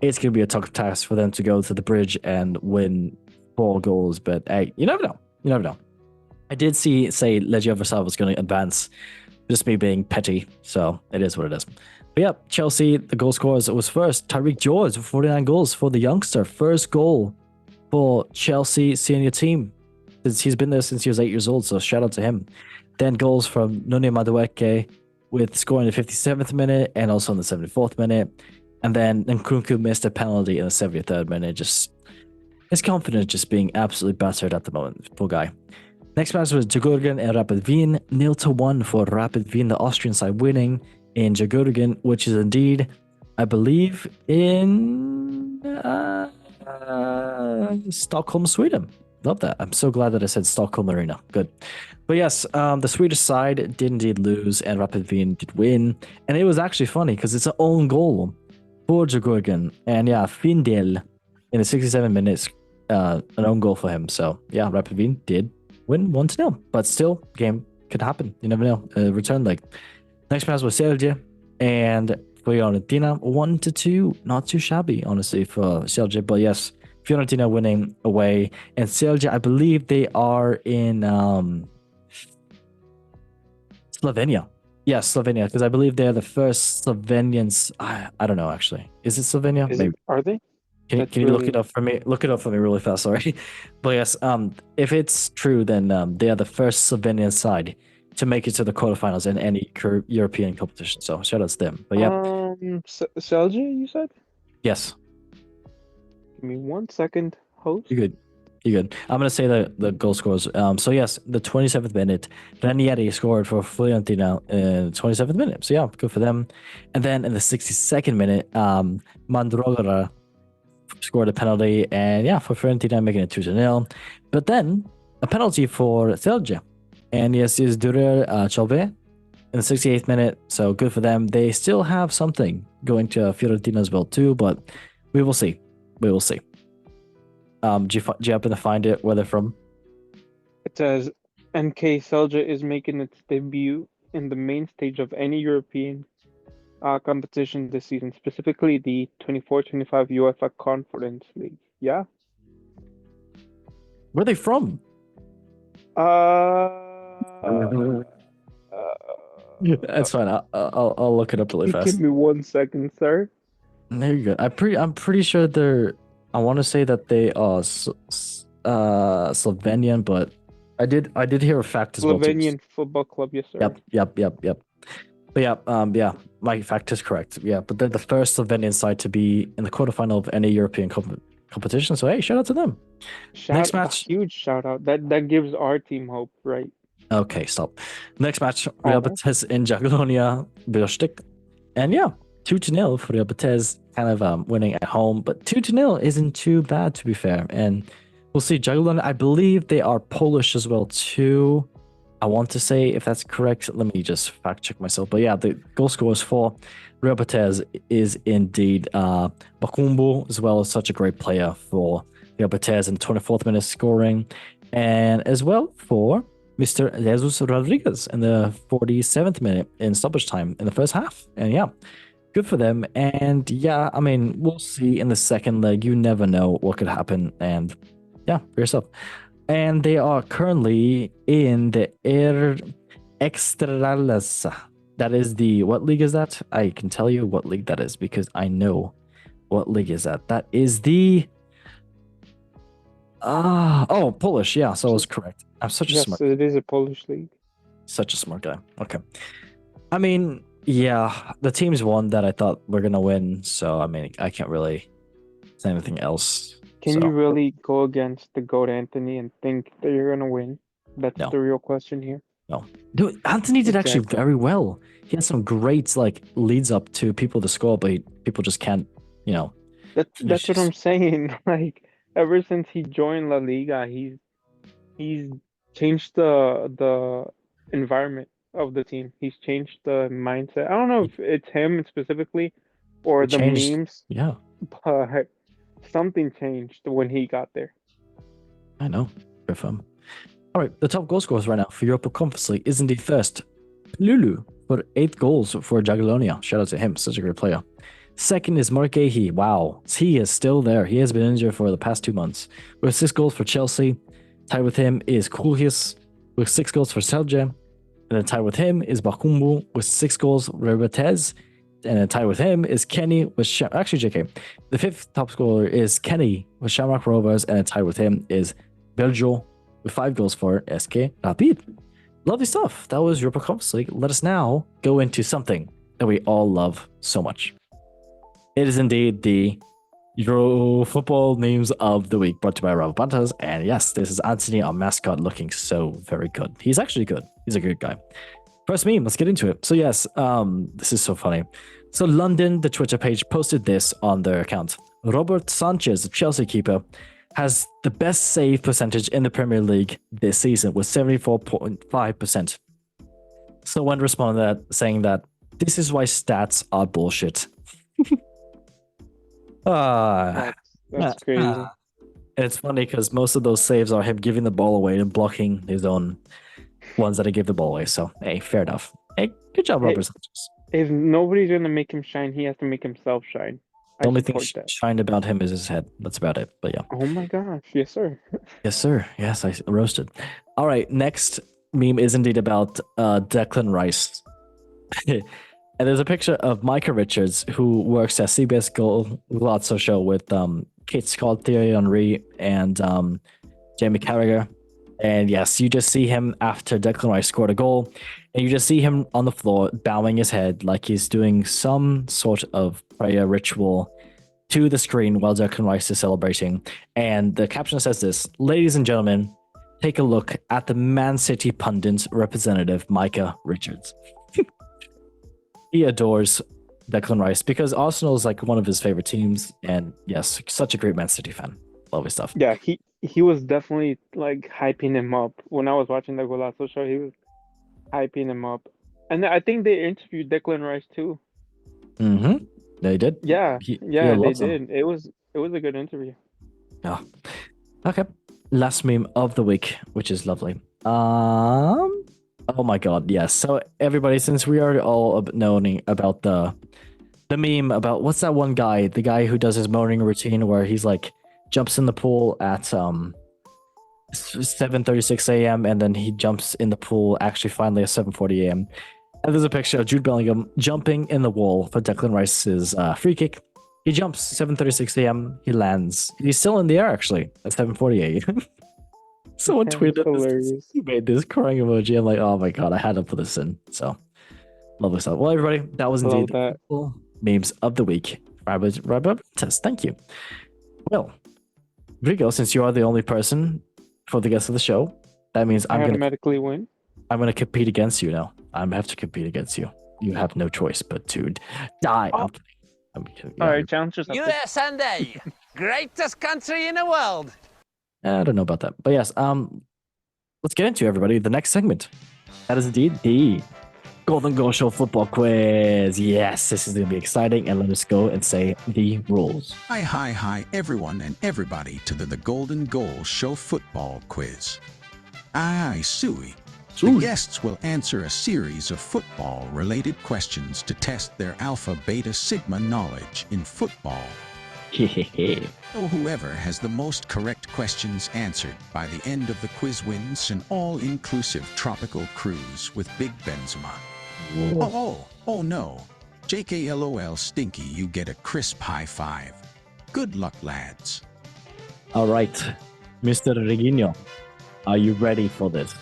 It's going to be a tough task for them to go to the bridge and win 4 goals. But hey, you never know. You never know. I did say Legia Warsaw was going to advance. Just me being petty. So it is what it is. But yeah, Chelsea, the goal scorers was first. Tyreek George, 49 goals for the youngster. First goal for Chelsea senior team. He's been there since he was 8 years old, so shout out to him. Then goals from Noni Madueke with scoring in the 57th minute and also in the 74th minute. And then Nkunku missed a penalty in the 73rd minute. Just his confidence just being absolutely battered at the moment. Poor guy. Next match was Jagurgan and Rapid Wien. 0-1 for Rapid Wien, the Austrian side winning in Jagurgan, which is indeed, I believe, in Stockholm, Sweden. Love that. I'm so glad that I said Stockholm Arena. Good. But yes, the Swedish side did indeed lose and Rapid Wien did win. And it was actually funny because it's an own goal for Jagurgan. And yeah, Findel in the 67 minutes, an own goal for him. So yeah, Rapid Wien did win 1-0. But still, game could happen. You never know. Return leg. Next match was Serie and Fiorentina 1-2. Not too shabby, honestly, for Serie. But yes, Fiorentina winning away, and Celje, I believe they are in Slovenia. Yes, Slovenia, because I believe they're the first Slovenians. I don't know actually. Is it Slovenia? Maybe. Are they? Can you look it up for me? Look it up for me really fast. Sorry, but yes, if it's true, then they are the first Slovenian side to make it to the quarterfinals in any European competition. So shout out to them. But yeah, Celje, you said? yes. Give me 1 second, host. You're good. You're good. I'm going to say the goal scores. So, yes, the 27th minute, Ranieri scored for Fiorentina in the 27th minute. So, yeah, good for them. And then in the 62nd minute, Mandrogara scored a penalty. And, yeah, for Fiorentina, making it 2-0. But then a penalty for Celje. And, yes, it's Durer Chalve in the 68th minute. So, good for them. They still have something going to Fiorentina as well, too. But we will see. We will see. Do you happen to find it where they're from? It says NK Celje is making its debut in the main stage of any European competition this season, specifically the 24-25 UEFA Conference League. Yeah. Where are they from? That's fine. I'll look it up really fast. Give me 1 second, sir. There you go. I'm pretty sure they're. I want to say that they are Slovenian, but I did hear a fact as well. Slovenian Football Club, yes, sir. Yep. But yeah, my fact is correct. Yeah, but they're the first Slovenian side to be in the quarterfinal of any European competition. So hey, shout out to them. Next match, huge shout out. That gives our team hope, right? Okay, stop. Next match, Real Betis in Jagiellonia, Biostik, and yeah. 2-0 for Real Betis, kind of winning at home, but 2-0 isn't too bad, to be fair. And we'll see. Jagiellonia, I believe they are Polish as well too. I want to say if that's correct. Let me just fact check myself. But yeah, the goal scorers for Real Betis is indeed Bakumbu, as well as such a great player for Real Betis in the 24th minute scoring, and as well for Mr. Jesus Rodriguez in the 47th minute in stoppage time in the first half. And yeah, good for them. And yeah, I mean, we'll see in the second leg. You never know what could happen. And yeah, for yourself. And they are currently in the Extralasa. That is the, what league is that? I can tell you what league that is because I know what league is that. That is the, Polish. Yeah, so I was correct. I'm such a smart. Yes, it is a Polish league. Such a smart guy. Okay. I mean, yeah, the teams won that I thought were going to win. So, I mean, I can't really say anything else. Can you really go against the GOAT Anthony and think that you're going to win? That's the real question here. No. Dude, Anthony did actually very well. He had some great leads up to people to score, but people just can't, That's what I'm saying. Like, ever since he joined La Liga, he's changed the environment of the team. He's changed the mindset. I don't know if it's him specifically or the memes. Yeah. But something changed when he got there. I know. Good for him. All right, the top goal scorers right now for Europa Conference League is indeed first Lulu for 8 goals for Jagiellonia. Shout out to him, such a great player. Second is Margehi. Wow, he is still there. He has been injured for the past 2 months. With 6 goals for Chelsea. Tied with him is Kulhis with 6 goals for Celje. And then tied with him is Bakumbu with 6 goals for Rebetez. And then tied with him is Kenny with actually JK. The 5th top scorer is Kenny with Shamrock Rovers. And then tied with him is Belgio with 5 goals for SK Rapid. Lovely stuff. That was Europa Conference League. Let us now go into something that we all love so much. It is indeed the Euro Football Memes of the Week, brought to you by Rob Bantas. And yes, this is Anthony, our mascot, looking so very good. He's actually good. He's a good guy. First meme, let's get into it. So yes, this is so funny. So London, the Twitter page, posted this on their account. Robert Sanchez, the Chelsea keeper, has the best save percentage in the Premier League this season with 74.5%. Someone responded that saying that this is why stats are bullshit. That's crazy. It's funny because most of those saves are him giving the ball away and blocking his own ones that he gave the ball away. So hey, fair enough. Hey, good job, Robert Sanchez. If nobody's gonna make him shine, he has to make himself shine. The only thing shined about him is his head. That's about it. But yeah. Oh my gosh, yes sir. Yes, sir. Yes, I roasted. All right, next meme is indeed about Declan Rice. And there's a picture of Micah Richards, who works at CBS Golazzo show with Kate Scott, Thierry Henry, and Jamie Carragher. And yes, you just see him after Declan Rice scored a goal, and you just see him on the floor bowing his head like he's doing some sort of prayer ritual to the screen while Declan Rice is celebrating. And the caption says this: "Ladies and gentlemen, take a look at the Man City pundit representative, Micah Richards." He adores Declan Rice because Arsenal is like one of his favorite teams, and yes, such a great Man City fan. Lovely stuff. Yeah, he was definitely like hyping him up. When I was watching the Golazo show, he was hyping him up. And I think they interviewed Declan Rice too. Mm-hmm. They did. Yeah, He they loves him. did. It was a good interview. Yeah. Okay. Last meme of the week, which is lovely. Oh my god, yes. So everybody, since we are all knowing about the meme about what's that one guy, the guy who does his morning routine where he's like jumps in the pool at 7:36 a.m. and then he jumps in the pool actually finally at 7:40 a.m. And there's a picture of Jude Bellingham jumping in the wall for Declan Rice's free kick. He jumps 7:36 a.m. He lands. He's still in the air actually at 7:40 a.m. Someone That's tweeted hilarious. this. He made this crying emoji. I'm like, oh my god, I had to put this in. So lovely stuff. Well, everybody, that was Love indeed the that. football memes of the week. Rabbit test. Thank you. Well, Rigo, since you are the only person for the guest of the show, that means I I'm gonna automatically win. compete against you now. I have to compete against you. You have no choice but to die. Oh. I'm kidding. All right, challenge yourself. USA, greatest country in the world. I don't know about that, but yes. Let's get into everybody the next segment. That is indeed the Golden Goal Show football quiz. Yes, this is gonna be exciting, and let us go and say the rules. Hi, everyone and everybody to the Golden Goal Show football quiz. Aye, Suey. The guests will answer a series of football-related questions to test their alpha, beta, sigma knowledge in football. So whoever has the most correct questions answered by the end of the quiz wins an all-inclusive tropical cruise with Big Benzema. Oh no. JKLOL Stinky, you get a crisp high five. Good luck, lads. All right, Mr. Reguinho, are you ready for this?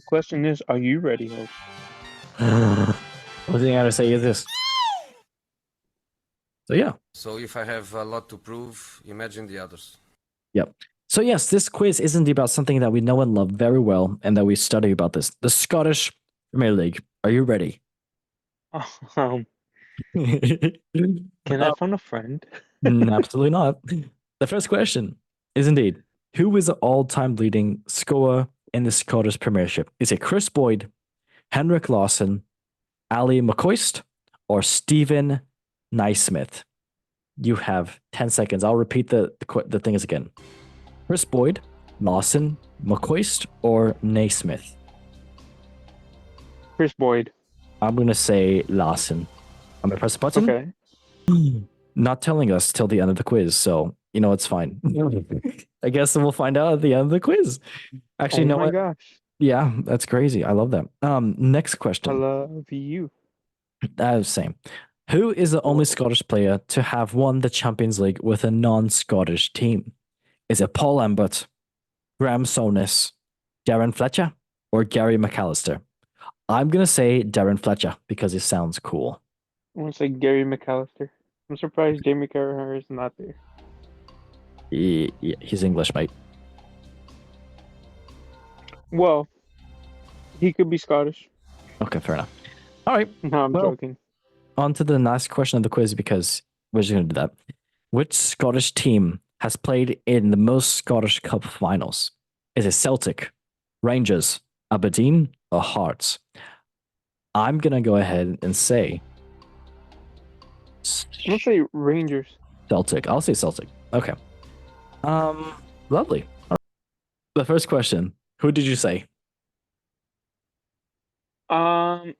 Question is, are you ready, host? One thing I gotta say is this. So yeah. So if I have a lot to prove, imagine the others. Yep. So yes, this quiz is indeed about something that we know and love very well, and that we study about this. The Scottish Premier League. Are you ready? Can I phone a friend? Absolutely not. The first question is indeed, who is the all-time leading scorer in the Scottish Premiership? Is it Chris Boyd, Henrik Larsson, Ali McCoist, or Stephen Naismith? You have 10 seconds. I'll repeat the things again. Chris Boyd, Lawson, McCoist, or Naismith? Chris Boyd. I'm gonna say Larson. I'm gonna press the button. Okay. Not telling us till the end of the quiz, so you know it's fine. I guess we'll find out at the end of the quiz. Actually, Oh no. my gosh. Yeah, that's crazy. I love that. Next I question. love you. Same. Who is the only Scottish player to have won the Champions League with a non-Scottish team? Is it Paul Lambert, Graham Souness, Darren Fletcher, or Gary McAllister? I'm gonna say Darren Fletcher because it sounds cool. I want to say Gary McAllister. I'm surprised Jamie Carragher is not there. He's English, mate. Well, he could be Scottish. Okay, fair enough. All right, No, I'm Well- joking. on to the last question of the quiz because we're just gonna do that. Which Scottish team has played in the most Scottish Cup finals? Is it Celtic, Rangers, Aberdeen, or Hearts? I'm gonna go ahead and say I'm gonna say Rangers. Celtic. I'll say Celtic. Okay. Lovely. All right. The first question. Who did you say? Um,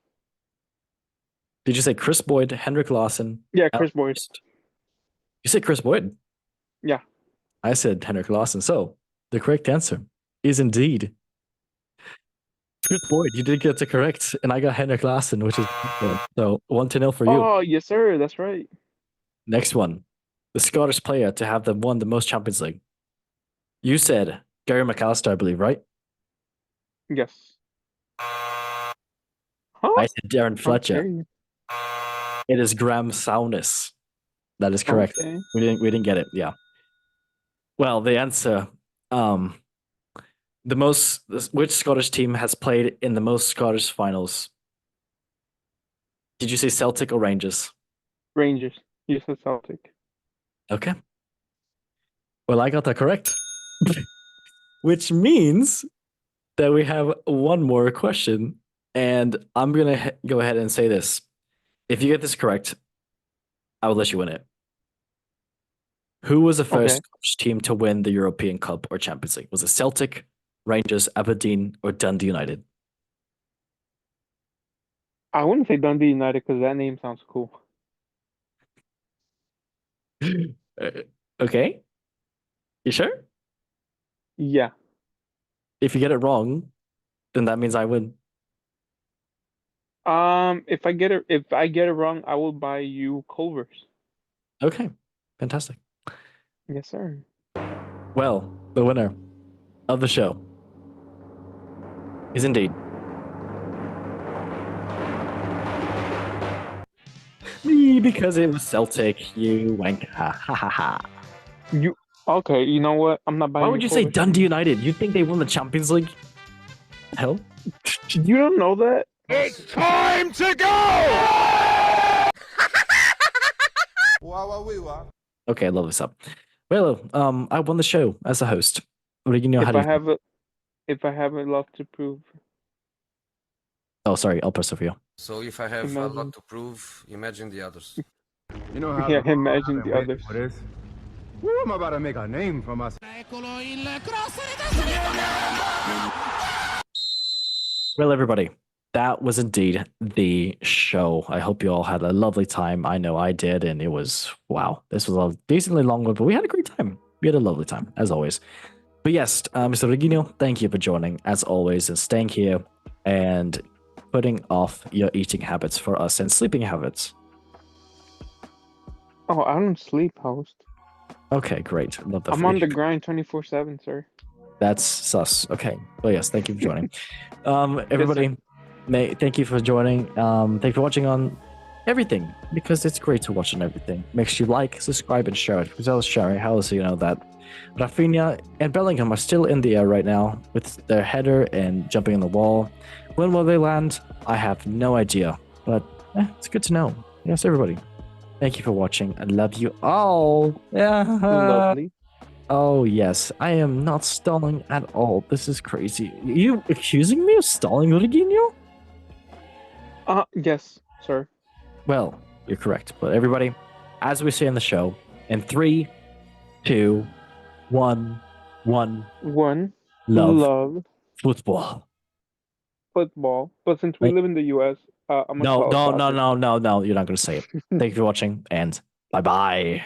Did you say Chris Boyd, Henrik Larsson? yeah, Chris Boyd. You said Chris Boyd? Yeah. I said Henrik Larsson. So the correct answer is indeed Chris Boyd. You did get it correct, and I got Henrik Larsson, which is good. So 1-0 for you. Oh, yes, sir. That's right. Next one. The Scottish player to have won the most Champions League. You said Gary McAllister, I believe, right? Yes. Huh? I said Darren Fletcher. Okay. It is Graham Souness. That is correct. Okay. We didn't get it. Yeah. Well, the answer, which Scottish team has played in the most Scottish finals? Did you say Celtic or Rangers? Rangers. You said Celtic. Okay. Well, I got that correct. Which means that we have one more question, and I'm gonna go ahead and say this. If you get this correct, I will let you win it. Who was the first Okay. Scottish team to win the European Cup or Champions League? Was it Celtic, Rangers, Aberdeen, or Dundee United? I wouldn't say Dundee United because that name sounds cool. Okay. You sure? Yeah. If you get it wrong, then that means I win. If I get it wrong, I will buy you Culver's. Okay. Fantastic. Yes, sir. Well, the winner of the show is indeed me, because it was Celtic. You wank. Ha ha ha ha. You okay? You know what? I'm not buying. Why would you say Culver's. Dundee United? You think they won the Champions League? Hell? You don't know that? It's time to go! Okay, I love this up. Well, I won the show as a host. What do you know? How do you... If I have a lot to prove. Oh, sorry. I'll press it for you. So if I have a Imagine. lot to prove, imagine the others. You know how Yeah, the imagine I've the been waiting others. for this. Woo, I'm about to make a name for myself. Well, everybody, that was indeed the show. I hope you all had a lovely time. I know I did, and it was, wow, this was a decently long one, but we had a great time. We had a lovely time, as always. But yes, Mr. Regino, thank you for joining, as always, and staying here and putting off your eating habits for us and sleeping habits. Oh, I don't sleep, host. Okay, great. Love the I'm on the grind 24/7, sir. That's sus. Okay. Well, yes, thank you for joining. Everybody, thank you for joining. Thank you for watching on everything, because it's great to watch on everything. Make sure you like, subscribe, and share it, because I was sharing. How else do you know that Rafinha and Bellingham are still in the air right now with their header and jumping on the wall. When will they land? I have no idea, but it's good to know. Yes, everybody. Thank you for watching. I love you all. Yeah. Lovely. Oh, yes. I am not stalling at all. This is crazy. Are you accusing me of stalling, Rodriguinho? Yes, sir. Well, you're correct. But everybody, as we say in the show, in 3, 2, 1, love Love. football. football, but since we Wait. live in the US, I'm gonna No, call it no, no, soccer. no, no, no. You're not gonna say it. Thank you for watching, and bye bye.